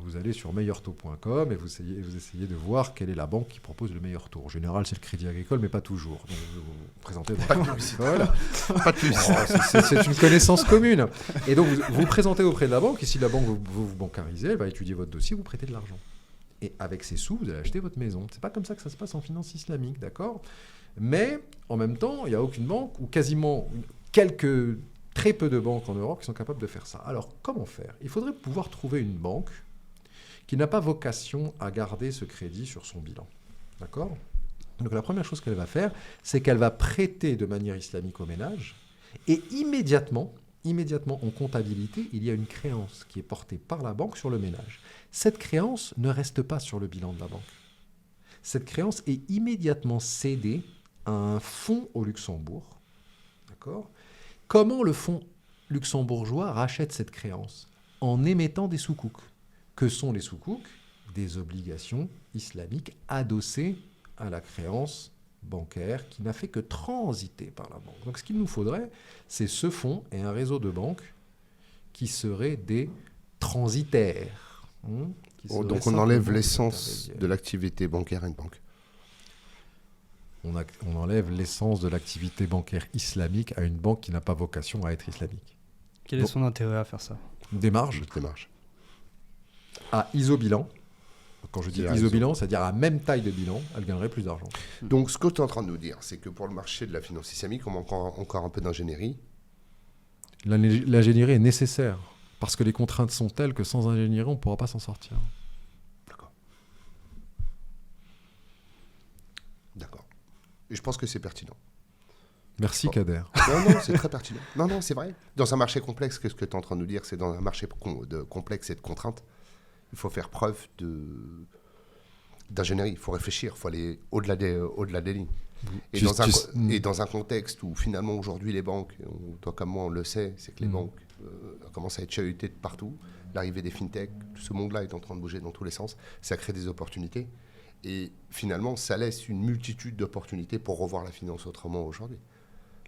vous allez sur meilleurtaux.com et vous essayez de voir quelle est la banque qui propose le meilleur taux. En général, c'est le Crédit Agricole, mais pas toujours. Donc, vous présentez Pas de publicité. Voilà. Pas de publicité. C'est une connaissance commune. Et donc, vous vous présentez auprès de la banque, et si la banque vous bancarisez, elle va étudier votre dossier, vous prêtez de l'argent. Et avec ces sous, vous allez acheter votre maison. C'est pas comme ça que ça se passe en finance islamique, d'accord ? Mais, en même temps, il n'y a aucune banque, ou quasiment très peu de banques en Europe qui sont capables de faire ça. Alors, comment faire ? Il faudrait pouvoir trouver une banque qui n'a pas vocation à garder ce crédit sur son bilan. D'accord ? Donc, la première chose qu'elle va faire, c'est qu'elle va prêter de manière islamique au ménage, et immédiatement, en comptabilité, il y a une créance qui est portée par la banque sur le ménage. Cette créance ne reste pas sur le bilan de la banque. Cette créance est immédiatement cédée à un fonds au Luxembourg. D'accord ? Comment le fonds luxembourgeois rachète cette créance ? En émettant des soukouks. Que sont les soukouks ? Des obligations islamiques adossées à la créance bancaire qui n'a fait que transiter par la banque. Donc ce qu'il nous faudrait, c'est ce fonds et un réseau de banques qui seraient des transitaires. Donc on enlève l'essence de l'activité bancaire à une banque. On enlève l'essence de l'activité bancaire islamique à une banque qui n'a pas vocation à être islamique. Quel est son intérêt à faire ça ? Des marges à isobilan. Quand je dis isobilan, c'est-à-dire à même taille de bilan, elle gagnerait plus d'argent. Donc ce que tu es en train de nous dire, c'est que pour le marché de la finance islamique, on manque encore un peu d'ingénierie. L'ingénierie est nécessaire, parce que les contraintes sont telles que sans ingénierie, on ne pourra pas s'en sortir. D'accord. Et je pense que c'est pertinent. Merci Kader. Non, c'est très pertinent. Non, c'est vrai. Dans un marché complexe, qu'est-ce que tu es en train de nous dire ? C'est dans un marché complexe et de contraintes, il faut faire preuve d'ingénierie. Il faut réfléchir, il faut aller au-delà des lignes. Et dans un contexte où finalement aujourd'hui les banques, toi comme moi on le sait, c'est que les banques commencent à être chahutées de partout. L'arrivée des fintech, tout ce monde-là est en train de bouger dans tous les sens. Ça crée des opportunités. Et finalement, ça laisse une multitude d'opportunités pour revoir la finance autrement aujourd'hui.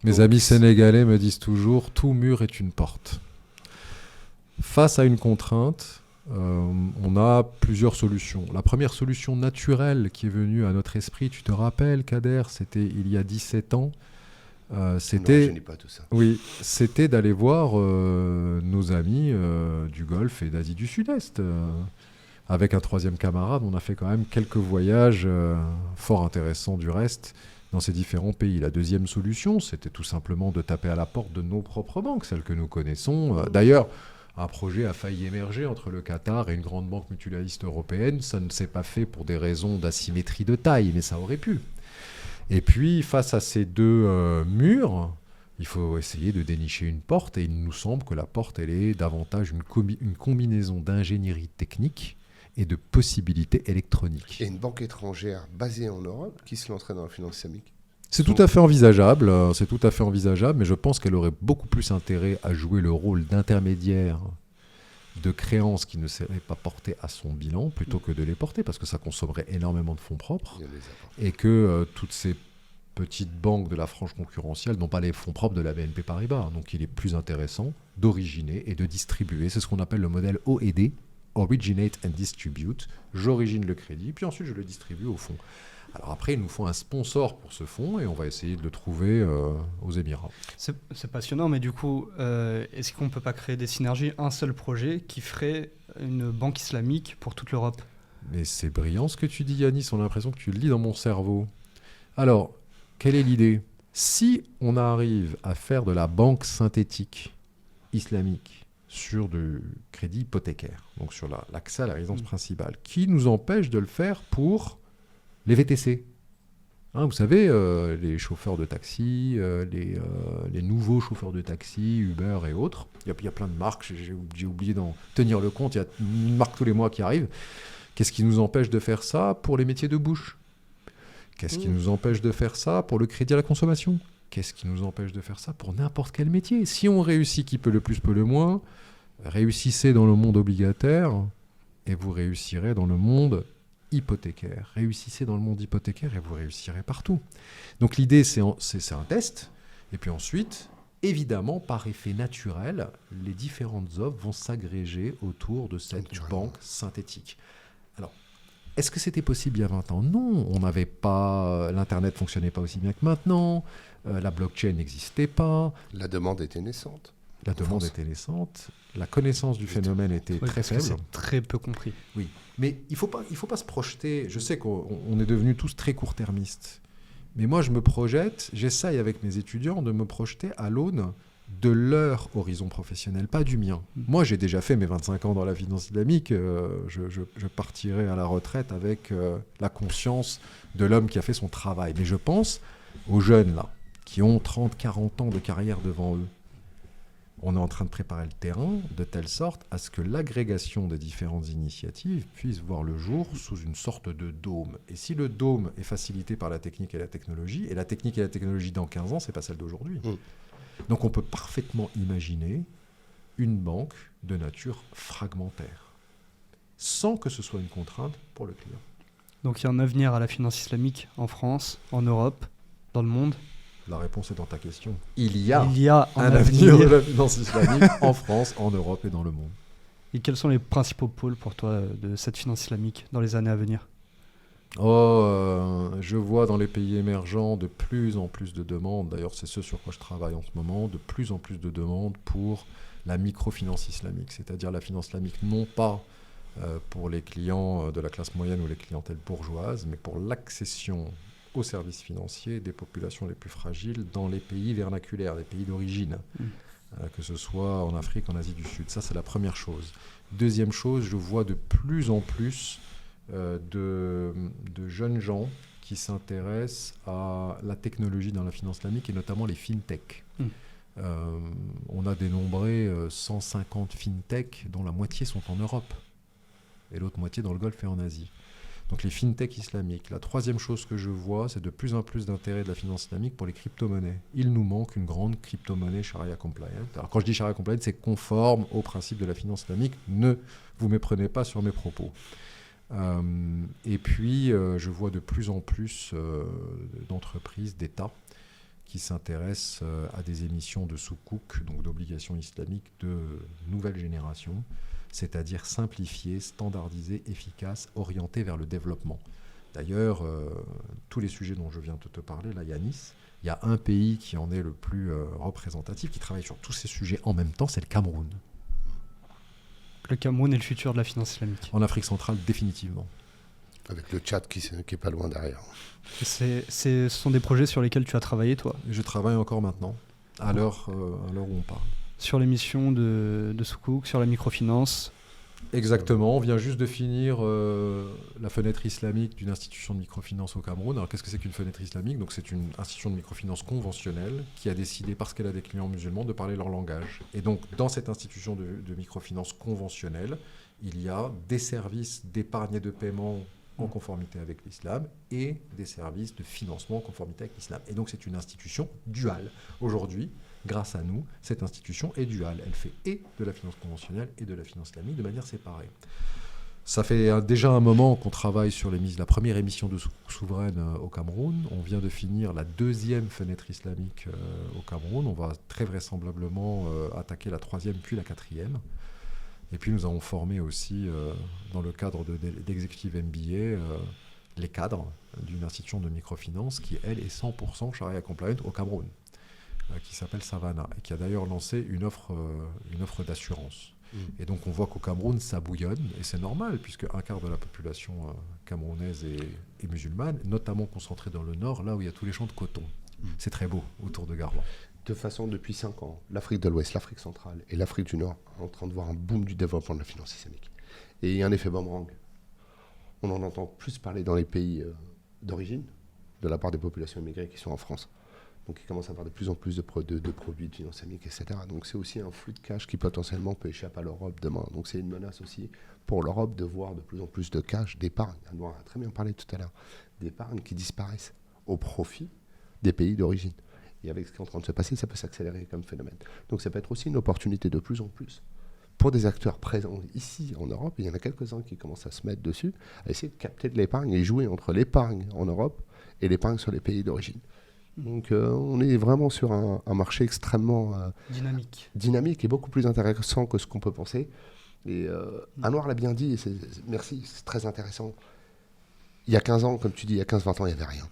Mes amis sénégalais me disent toujours, tout mur est une porte. Face à une contrainte, on a plusieurs solutions. La première solution naturelle qui est venue à notre esprit, tu te rappelles, Kader, c'était il y a 17 ans. C'était, non, je n'ai pas tout ça. Oui, c'était d'aller voir nos amis du Golfe et d'Asie du Sud-Est. Avec un troisième camarade, on a fait quand même quelques voyages fort intéressants du reste dans ces différents pays. La deuxième solution, c'était tout simplement de taper à la porte de nos propres banques, celles que nous connaissons. D'ailleurs, un projet a failli émerger entre le Qatar et une grande banque mutualiste européenne. Ça ne s'est pas fait pour des raisons d'asymétrie de taille, mais ça aurait pu. Et puis, face à ces deux murs, il faut essayer de dénicher une porte. Et il nous semble que la porte, elle est davantage une combinaison d'ingénierie technique et de possibilités électroniques. Et une banque étrangère basée en Europe qui se lancerait dans la finance islamique ? C'est tout à fait envisageable, mais je pense qu'elle aurait beaucoup plus intérêt à jouer le rôle d'intermédiaire de créances qui ne seraient pas portées à son bilan plutôt que de les porter, parce que ça consommerait énormément de fonds propres et que toutes ces petites banques de la frange concurrentielle n'ont pas les fonds propres de la BNP Paribas. Donc il est plus intéressant d'originer et de distribuer. C'est ce qu'on appelle le modèle OED, Originate and Distribute. J'origine le crédit, puis ensuite je le distribue au fonds. Alors après, il nous faut un sponsor pour ce fonds et on va essayer de le trouver aux Émirats. C'est passionnant, mais du coup, est-ce qu'on ne peut pas créer des synergies, un seul projet qui ferait une banque islamique pour toute l'Europe ? Mais c'est brillant ce que tu dis, Yanis, on a l'impression que tu le lis dans mon cerveau. Alors, quelle est l'idée ? Si on arrive à faire de la banque synthétique islamique sur du crédit hypothécaire, donc sur l'accès à la résidence principale, qui nous empêche de le faire pour les VTC. Vous savez, les chauffeurs de taxi, les nouveaux chauffeurs de taxi, Uber et autres. Il y a plein de marques, j'ai oublié d'en tenir le compte, il y a une marque tous les mois qui arrive. Qu'est-ce qui nous empêche de faire ça pour les métiers de bouche ? Qu'est-ce qui nous empêche de faire ça pour le crédit à la consommation ? Qu'est-ce qui nous empêche de faire ça pour n'importe quel métier ? Si on réussit, qui peut le plus, peut le moins, réussissez dans le monde obligataire et vous réussirez dans le monde hypothécaire. Réussissez dans le monde hypothécaire et vous réussirez partout. Donc l'idée, c'est un test. Et puis ensuite, évidemment, par effet naturel, les différentes offres vont s'agréger autour de cette banque synthétique. Alors, est-ce que c'était possible il y a 20 ans ? Non, on n'avait pas... L'Internet ne fonctionnait pas aussi bien que maintenant. La blockchain n'existait pas. La demande était naissante. La demande était naissante. La connaissance du phénomène était très faible. C'est très peu compris. Oui, mais il faut pas se projeter. Je sais qu'on est devenus tous très court-termistes. Mais moi, je me projette, j'essaye avec mes étudiants de me projeter à l'aune de leur horizon professionnel, pas du mien. Moi, j'ai déjà fait mes 25 ans dans la finance islamique. Je partirai à la retraite avec la conscience de l'homme qui a fait son travail. Mais je pense aux jeunes, là, qui ont 30, 40 ans de carrière devant eux. On est en train de préparer le terrain de telle sorte à ce que l'agrégation des différentes initiatives puisse voir le jour sous une sorte de dôme. Et si le dôme est facilité par la technique et la technologie, et la technique et la technologie dans 15 ans, ce n'est pas celle d'aujourd'hui. Donc on peut parfaitement imaginer une banque de nature fragmentaire, sans que ce soit une contrainte pour le client. Donc il y a un avenir à la finance islamique en France, en Europe, dans le monde. La réponse est dans ta question. Il y a un avenir de la finance islamique en France, en Europe et dans le monde. Et quels sont les principaux pôles pour toi de cette finance islamique dans les années à venir ? Je vois dans les pays émergents de plus en plus de demandes, d'ailleurs c'est ce sur quoi je travaille en ce moment, de plus en plus de demandes pour la microfinance islamique, c'est-à-dire la finance islamique non pas pour les clients de la classe moyenne ou les clientèles bourgeoises, mais pour l'accession aux services financiers des populations les plus fragiles dans les pays vernaculaires, les pays d'origine, que ce soit en Afrique, en Asie du Sud. Ça, c'est la première chose. Deuxième chose, je vois de plus en plus de jeunes gens qui s'intéressent à la technologie dans la finance islamique et notamment les fintech. On a dénombré 150 fintech dont la moitié sont en Europe et l'autre moitié dans le Golfe et en Asie. Donc les fintech islamiques. La troisième chose que je vois, c'est de plus en plus d'intérêt de la finance islamique pour les crypto-monnaies. Il nous manque une grande crypto-monnaie Sharia compliant. Alors quand je dis Sharia compliant, c'est conforme aux principes de la finance islamique. Ne vous méprenez pas sur mes propos. Et puis, je vois de plus en plus d'entreprises, d'États, qui s'intéressent à des émissions de soukouk, donc d'obligations islamiques de nouvelle génération, c'est-à-dire simplifiées, standardisées, efficaces, orientées vers le développement. D'ailleurs, tous les sujets dont je viens de te parler, là, Yanis, il y a un pays qui en est le plus représentatif, qui travaille sur tous ces sujets en même temps, c'est le Cameroun. Le Cameroun est le futur de la finance islamique. En Afrique centrale, définitivement. Avec le Tchad qui est pas loin derrière. Ce sont des projets sur lesquels tu as travaillé, toi ? Je travaille encore maintenant, à l'heure où on parle. Sur l'émission de Soukouk, sur la microfinance. Exactement, on vient juste de finir la fenêtre islamique d'une institution de microfinance au Cameroun. Alors qu'est-ce que c'est qu'une fenêtre islamique ? Donc c'est une institution de microfinance conventionnelle qui a décidé, parce qu'elle a des clients musulmans, de parler leur langage. Et donc dans cette institution de microfinance conventionnelle, il y a des services d'épargne et de paiement en conformité avec l'islam et des services de financement en conformité avec l'islam. Et donc c'est une institution duale. Aujourd'hui, grâce à nous, cette institution est duale. Elle fait et de la finance conventionnelle et de la finance islamique de manière séparée. Ça fait déjà un moment qu'on travaille sur la première émission de souveraine au Cameroun. On vient de finir la deuxième fenêtre islamique au Cameroun. On va très vraisemblablement attaquer la troisième puis la quatrième. Et puis nous avons formé aussi, dans le cadre d'Executive MBA, les cadres d'une institution de microfinance qui, elle, est 100% Sharia compliant au Cameroun, qui s'appelle Savannah, et qui a d'ailleurs lancé une offre d'assurance. Et donc on voit qu'au Cameroun, ça bouillonne, et c'est normal, puisque un quart de la population camerounaise est musulmane, notamment concentrée dans le nord, là où il y a tous les champs de coton. C'est très beau, autour de Garban. De façon, depuis 5 ans, l'Afrique de l'Ouest, l'Afrique centrale et l'Afrique du Nord sont en train de voir un boom du développement de la finance islamique. Et il y a un effet boomerang. On en entend plus parler dans les pays d'origine, de la part des populations immigrées qui sont en France. Donc il commence à avoir de plus en plus de produits de finance islamique, etc. Donc c'est aussi un flux de cash qui potentiellement peut échapper à l'Europe demain. Donc c'est une menace aussi pour l'Europe de voir de plus en plus de cash, d'épargne. On a très bien parlé tout à l'heure, d'épargne qui disparaissent au profit des pays d'origine. Et avec ce qui est en train de se passer, ça peut s'accélérer comme phénomène. Donc ça peut être aussi une opportunité de plus en plus pour des acteurs présents ici en Europe, il y en a quelques-uns qui commencent à se mettre dessus, à essayer de capter de l'épargne et jouer entre l'épargne en Europe et l'épargne sur les pays d'origine. Donc on est vraiment sur un marché extrêmement dynamique et beaucoup plus intéressant que ce qu'on peut penser. Et Anouar l'a bien dit, et merci, c'est très intéressant. Il y a 15 ans, comme tu dis, il y a 15-20 ans, il n'y avait rien.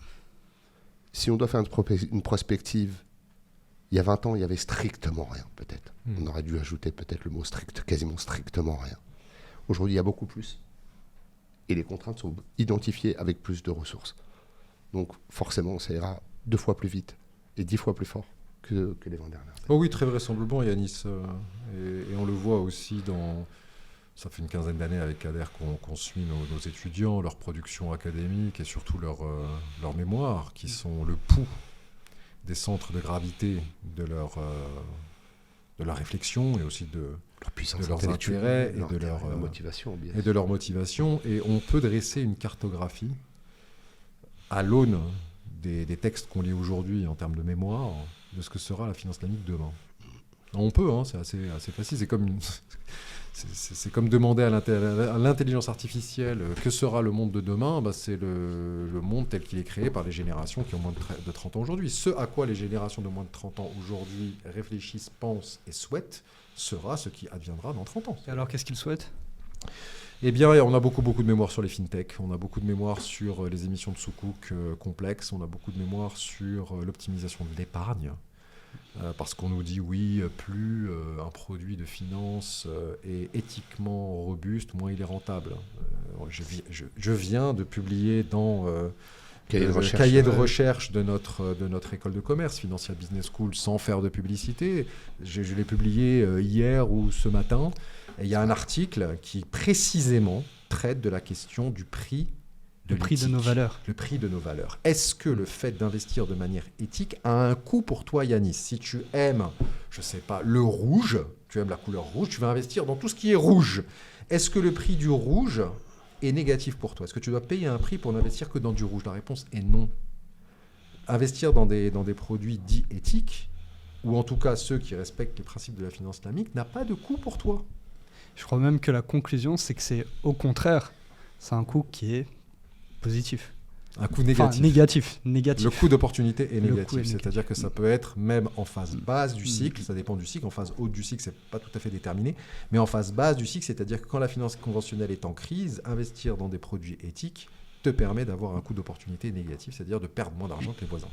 Si on doit faire une prospective, il y a 20 ans, il y avait strictement rien, peut-être. On aurait dû ajouter peut-être le mot strict, quasiment strictement rien. Aujourd'hui, il y a beaucoup plus. Et les contraintes sont identifiées avec plus de ressources. Donc forcément, ça ira 2 fois plus vite et 10 fois plus fort que les 20 dernières années. Oh oui, très vraisemblablement, Yanis. Et on le voit aussi dans... Ça fait une quinzaine d'années avec Kader qu'on suit nos étudiants, leur production académique et surtout leur mémoire, qui sont le pouls des centres de gravité de leur réflexion et aussi de leurs intérêts et de leur motivation. Et de leur motivation. Et on peut dresser une cartographie à l'aune des textes qu'on lit aujourd'hui en termes de mémoire de ce que sera la finance islamique demain. On peut, hein, c'est assez facile. C'est comme demander à l'intelligence artificielle que sera le monde de demain. C'est le monde tel qu'il est créé par les générations qui ont moins de 30 ans aujourd'hui. Ce à quoi les générations de moins de 30 ans aujourd'hui réfléchissent, pensent et souhaitent sera ce qui adviendra dans 30 ans. Et alors, qu'est-ce qu'ils souhaitent ? Eh bien, on a beaucoup de mémoire sur les fintechs, on a beaucoup de mémoire sur les émissions de sukuk complexes, on a beaucoup de mémoire sur l'optimisation de l'épargne. Parce qu'on nous dit oui, plus un produit de finance est éthiquement robuste, moins il est rentable. Je viens de publier dans le cahier de recherche de notre école de commerce, Financial Business School, sans faire de publicité. Je l'ai publié hier ou ce matin. Et il y a un article qui précisément traite de la question du prix Le prix de nos valeurs. Le prix de nos valeurs. Est-ce que le fait d'investir de manière éthique a un coût pour toi, Yanis ? Si tu aimes, je ne sais pas, le rouge, tu aimes la couleur rouge, tu vas investir dans tout ce qui est rouge. Est-ce que le prix du rouge est négatif pour toi ? Est-ce que tu dois payer un prix pour n'investir que dans du rouge ? La réponse est non. Investir dans des produits dits éthiques, ou en tout cas ceux qui respectent les principes de la finance islamique, n'a pas de coût pour toi. Je crois même que la conclusion, c'est que c'est au contraire, c'est un coût qui est positif. Un coût négatif. Enfin, négatif. Le coût d'opportunité est négatif. C'est-à-dire C'est-à-dire que ça peut être même en phase basse du cycle, ça dépend du cycle. En phase haute du cycle, c'est pas tout à fait déterminé. Mais en phase basse du cycle, c'est-à-dire que quand la finance conventionnelle est en crise, investir dans des produits éthiques te permet d'avoir un coût d'opportunité négatif, c'est-à-dire de perdre moins d'argent que les voisins.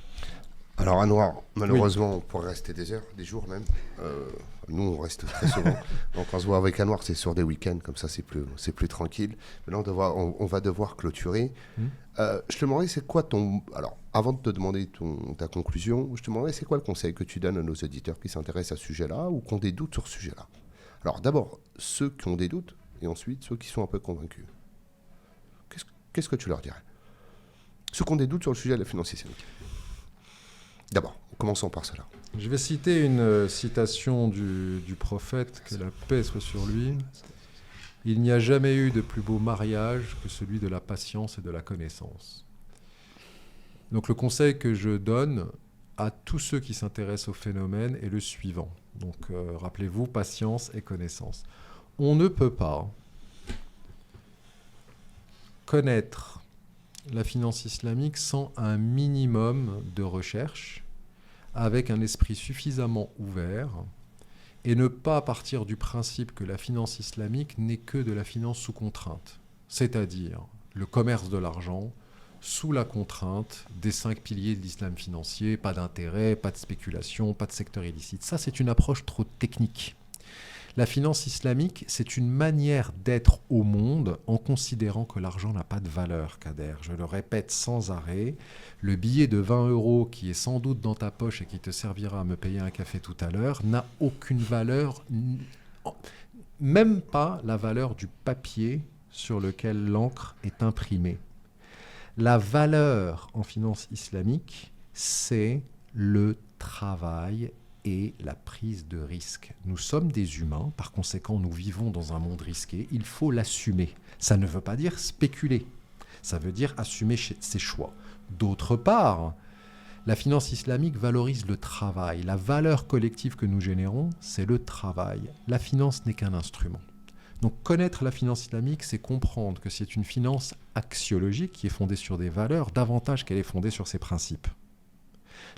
Alors Anouar, malheureusement, on pourrait rester des heures, des jours même. Nous, on reste très souvent. Donc on se voit avec Anouar, c'est sur des week-ends, comme ça c'est plus tranquille. Maintenant, on va devoir clôturer. Je te demanderais, c'est quoi ton... Alors, avant de te demander ta conclusion, je te demanderais, c'est quoi le conseil que tu donnes à nos auditeurs qui s'intéressent à ce sujet-là ou qui ont des doutes sur ce sujet-là ? Alors d'abord, ceux qui ont des doutes, et ensuite ceux qui sont un peu convaincus. Qu'est-ce que tu leur dirais ? Ceux qui ont des doutes sur le sujet de la finance islamique. D'abord, commençons par cela. Je vais citer une citation du prophète, que la paix soit sur lui. « Il n'y a jamais eu de plus beau mariage que celui de la patience et de la connaissance. » Donc le conseil que je donne à tous ceux qui s'intéressent au phénomène est le suivant. Donc rappelez-vous, patience et connaissance. On ne peut pas connaître la finance islamique sans un minimum de recherche, avec un esprit suffisamment ouvert, et ne pas partir du principe que la finance islamique n'est que de la finance sous contrainte, c'est-à-dire le commerce de l'argent sous la contrainte des 5 piliers de l'islam financier, pas d'intérêt, pas de spéculation, pas de secteur illicite. Ça, c'est une approche trop technique. La finance islamique, c'est une manière d'être au monde en considérant que l'argent n'a pas de valeur, Kader. Je le répète sans arrêt, le billet de 20 € qui est sans doute dans ta poche et qui te servira à me payer un café tout à l'heure n'a aucune valeur, même pas la valeur du papier sur lequel l'encre est imprimée. La valeur en finance islamique, c'est le travail et la prise de risque. Nous sommes des humains, par conséquent nous vivons dans un monde risqué, il faut l'assumer. Ça ne veut pas dire spéculer, ça veut dire assumer ses choix. D'autre part, La finance islamique valorise le travail. La valeur collective que nous générons, c'est le travail. La finance n'est qu'un instrument. Donc connaître la finance islamique, c'est comprendre que c'est une finance axiologique qui est fondée sur des valeurs, davantage qu'elle est fondée sur ses principes.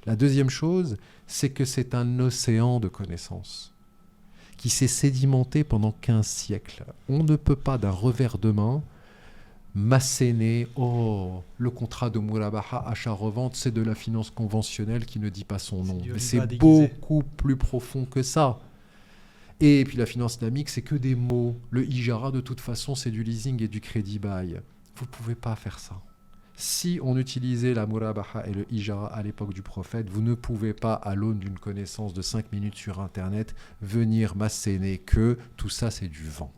La deuxième chose, c'est que c'est un océan de connaissances qui s'est sédimenté pendant 15 siècles. On ne peut pas d'un revers de main m'asséner « Oh, le contrat de Murabaha, achat-revente, c'est de la finance conventionnelle qui ne dit pas son nom. » Mais c'est beaucoup plus profond que ça. Et puis la finance islamique, c'est que des mots. Le ijara, de toute façon, c'est du leasing et du crédit bail. Vous ne pouvez pas faire ça. Si on utilisait la murabaha et le ijara à l'époque du prophète, vous ne pouvez pas, à l'aune d'une connaissance de 5 minutes sur Internet, venir m'asséner que tout ça, c'est du vent.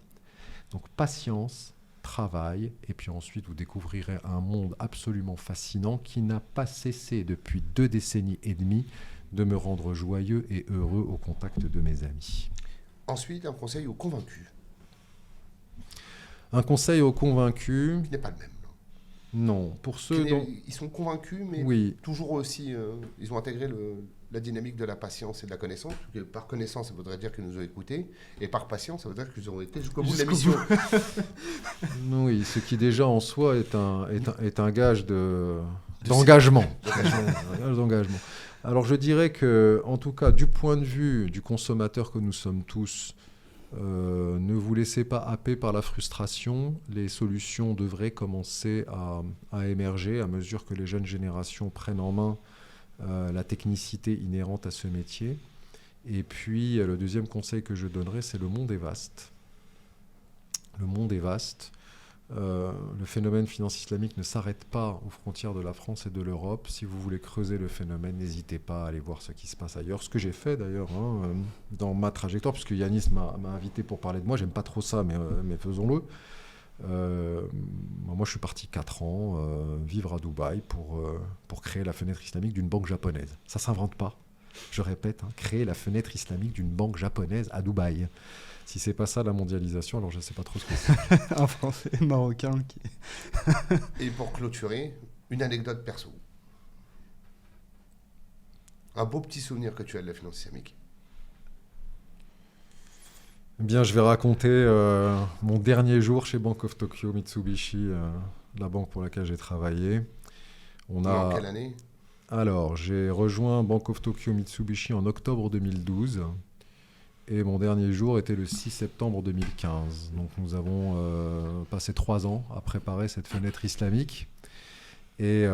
Donc patience, travail, et puis ensuite vous découvrirez un monde absolument fascinant qui n'a pas cessé depuis 2 décennies et demie de me rendre joyeux et heureux au contact de mes amis. Ensuite, un conseil aux convaincus. Un conseil aux convaincus. Qui n'est pas le même. Non, pour ceux dont... Ils sont convaincus, mais oui. Toujours aussi, ils ont intégré la dynamique de la patience et de la connaissance. Par connaissance, ça voudrait dire qu'ils nous ont écoutés, et par patience, ça voudrait dire qu'ils ont été jusqu'au bout de la mission. Oui, ce qui déjà en soi est un gage d'engagement. Un gage d'engagement. Alors je dirais que, en tout cas, du point de vue du consommateur que nous sommes tous, ne vous laissez pas happer par la frustration. Les solutions devraient commencer à émerger à mesure que les jeunes générations prennent en main la technicité inhérente à ce métier. Et puis, le deuxième conseil que je donnerais, c'est le monde est vaste. Le monde est vaste. Le phénomène finance islamique ne s'arrête pas aux frontières de la France et de l'Europe. Si vous voulez creuser le phénomène, n'hésitez pas à aller voir ce qui se passe ailleurs. Ce que j'ai fait d'ailleurs dans ma trajectoire, puisque Yanis m'a invité pour parler de moi, j'aime pas trop ça, mais faisons-le. Moi, je suis parti 4 ans vivre à Dubaï pour créer la fenêtre islamique d'une banque japonaise. Ça s'invente pas. Je répète, créer la fenêtre islamique d'une banque japonaise à Dubaï. Si c'est pas ça la mondialisation, alors je sais pas trop ce que c'est. Un Français marocain qui... Et pour clôturer, une anecdote perso. Un beau petit souvenir que tu as de la finance islamique. Eh bien, je vais raconter mon dernier jour chez Bank of Tokyo Mitsubishi, la banque pour laquelle j'ai travaillé. En quelle année ? Alors, j'ai rejoint Bank of Tokyo Mitsubishi en octobre 2012. Et mon dernier jour était le 6 septembre 2015. Donc nous avons passé 3 ans à préparer cette fenêtre islamique. Et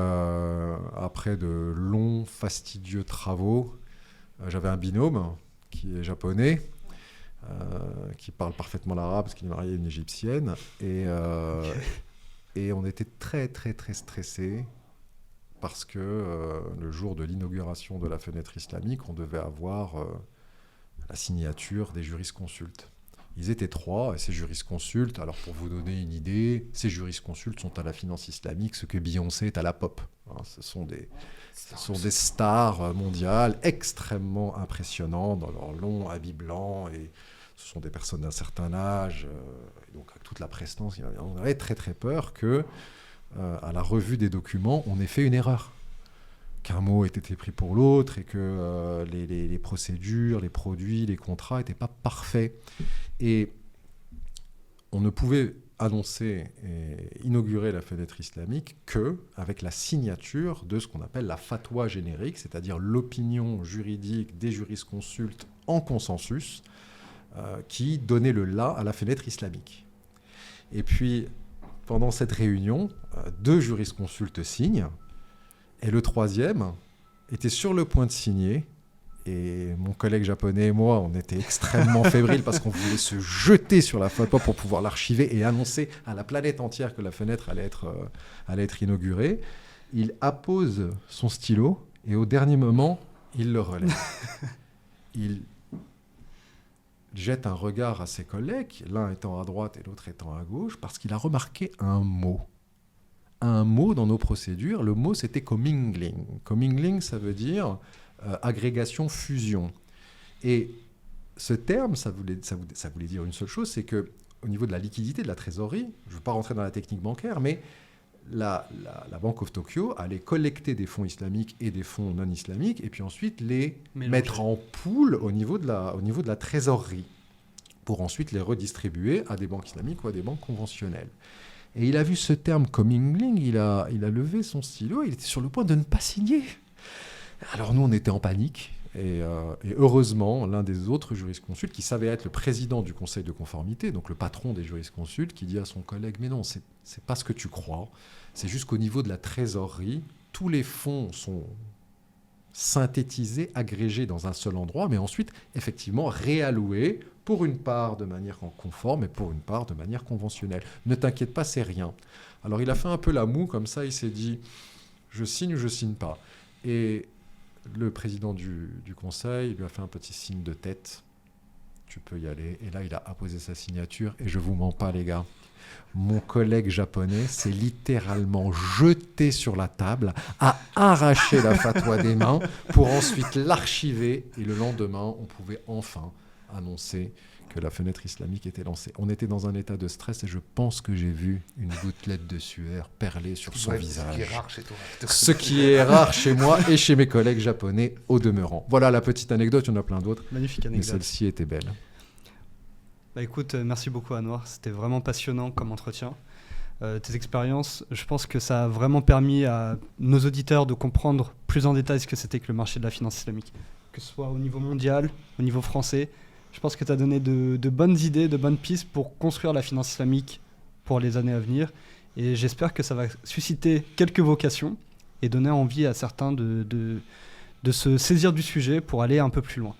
après de longs, fastidieux travaux, j'avais un binôme qui est japonais, qui parle parfaitement l'arabe parce qu'il est marié à une égyptienne. Et on était très, très, très stressés parce que le jour de l'inauguration de la fenêtre islamique, on devait avoir... la signature des jurisconsultes. Ils étaient 3, et ces jurisconsultes, alors pour vous donner une idée, ces jurisconsultes sont à la finance islamique ce que Beyoncé est à la pop. Ce sont des stars mondiales extrêmement impressionnantes dans leur long habit blanc, et ce sont des personnes d'un certain âge, et donc avec toute la prestance, on avait très très peur que, à la revue des documents, on ait fait une erreur. Qu'un mot ait été pris pour l'autre et que les procédures, les produits, les contrats n'étaient pas parfaits. Et on ne pouvait annoncer et inaugurer la fenêtre islamique qu'avec la signature de ce qu'on appelle la fatwa générique, c'est-à-dire l'opinion juridique des jurisconsultes en consensus qui donnait le la à la fenêtre islamique. Et puis, pendant cette réunion, 2 jurisconsultes signent. Et le 3e était sur le point de signer. Et mon collègue japonais et moi, on était extrêmement fébriles parce qu'on voulait se jeter sur la fatwa pour pouvoir l'archiver et annoncer à la planète entière que la fenêtre allait être inaugurée. Il appose son stylo et au dernier moment, il le relève. Il jette un regard à ses collègues, l'un étant à droite et l'autre étant à gauche, parce qu'il a remarqué un mot. Un mot dans nos procédures. Le mot, c'était commingling. Commingling, ça veut dire agrégation, fusion. Et ce terme, ça voulait dire une seule chose, c'est qu'au niveau de la liquidité, de la trésorerie, je ne veux pas rentrer dans la technique bancaire, mais la Bank of Tokyo allait collecter des fonds islamiques et des fonds non islamiques, et puis ensuite les mettre en pool au niveau de la trésorerie, pour ensuite les redistribuer à des banques islamiques ou à des banques conventionnelles. Et il a vu ce terme commingling, il a levé son stylo, il était sur le point de ne pas signer. Alors nous, on était en panique. Et heureusement, l'un des autres jurisconsultes, qui savait être le président du conseil de conformité, donc le patron des jurisconsultes, qui dit à son collègue « Mais non, c'est pas ce que tu crois. C'est juste qu'au niveau de la trésorerie, tous les fonds sont synthétisés, agrégés dans un seul endroit, mais ensuite, effectivement, réalloués pour une part de manière conforme et pour une part de manière conventionnelle. Ne t'inquiète pas, c'est rien. » Alors il a fait un peu la moue, comme ça, il s'est dit « Je signe ou je signe pas ?» Et le président du conseil lui a fait un petit signe de tête. Tu peux y aller. Et là, il a apposé sa signature. Et je vous mens pas, les gars. Mon collègue japonais s'est littéralement jeté sur la table, a arraché la fatwa des mains pour ensuite l'archiver. Et le lendemain, on pouvait enfin annoncer que la fenêtre islamique était lancée. On était dans un état de stress et je pense que j'ai vu une gouttelette de sueur perler sur son visage. Ce qui est rare chez toi. Ce qui est rare chez moi et chez mes collègues japonais au demeurant. Voilà la petite anecdote, il y en a plein d'autres. Magnifique anecdote. Mais celle-ci était belle. Bah écoute, merci beaucoup Anouar, c'était vraiment passionnant comme entretien. Tes expériences, je pense que ça a vraiment permis à nos auditeurs de comprendre plus en détail ce que c'était que le marché de la finance islamique. Que ce soit au niveau mondial, au niveau français. Je pense que tu as donné de bonnes idées, de bonnes pistes pour construire la finance islamique pour les années à venir. Et j'espère que ça va susciter quelques vocations et donner envie à certains de se saisir du sujet pour aller un peu plus loin.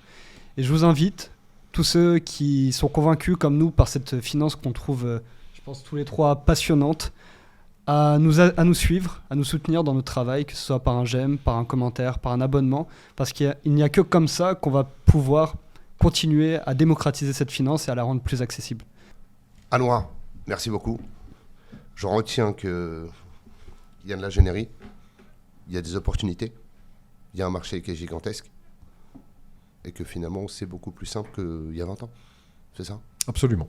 Et je vous invite, tous ceux qui sont convaincus comme nous par cette finance qu'on trouve, je pense, tous les trois passionnante, à nous suivre, à nous soutenir dans notre travail, que ce soit par un j'aime, par un commentaire, par un abonnement, parce qu'il n'y a que comme ça qu'on va pouvoir continuer à démocratiser cette finance et à la rendre plus accessible. Anouar, merci beaucoup. Je retiens qu'il y a de l'ingénierie, il y a des opportunités, il y a un marché qui est gigantesque et que finalement c'est beaucoup plus simple qu'il y a 20 ans. C'est ça ? Absolument.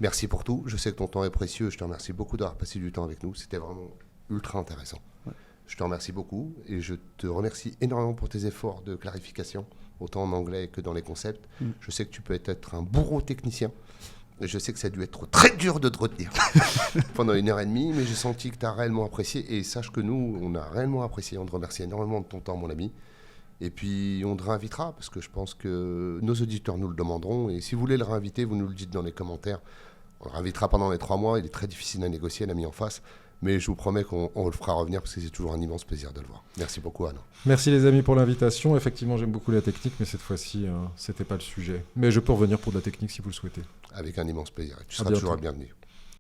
Merci pour tout. Je sais que ton temps est précieux. Je te remercie beaucoup d'avoir passé du temps avec nous. C'était vraiment ultra intéressant. Ouais. Je te remercie beaucoup et je te remercie énormément pour tes efforts de clarification, autant en anglais que dans les concepts. Je sais que tu peux être un bourreau technicien. Et je sais que ça a dû être très dur de te retenir pendant 1h30, mais j'ai senti que tu as réellement apprécié. Et sache que nous, on a réellement apprécié. On te remercie énormément de ton temps, mon ami. Et puis, on te réinvitera, parce que je pense que nos auditeurs nous le demanderont. Et si vous voulez le réinviter, vous nous le dites dans les commentaires. On le réinvitera pendant les 3 mois. Il est très difficile à négocier, l'ami en face. Mais je vous promets qu'on le fera revenir, parce que c'est toujours un immense plaisir de le voir. Merci beaucoup, Anna. Merci les amis pour l'invitation. Effectivement, j'aime beaucoup la technique, mais cette fois-ci, c'était pas le sujet. Mais je peux revenir pour de la technique si vous le souhaitez. Avec un immense plaisir. Et tu seras toujours le bienvenu.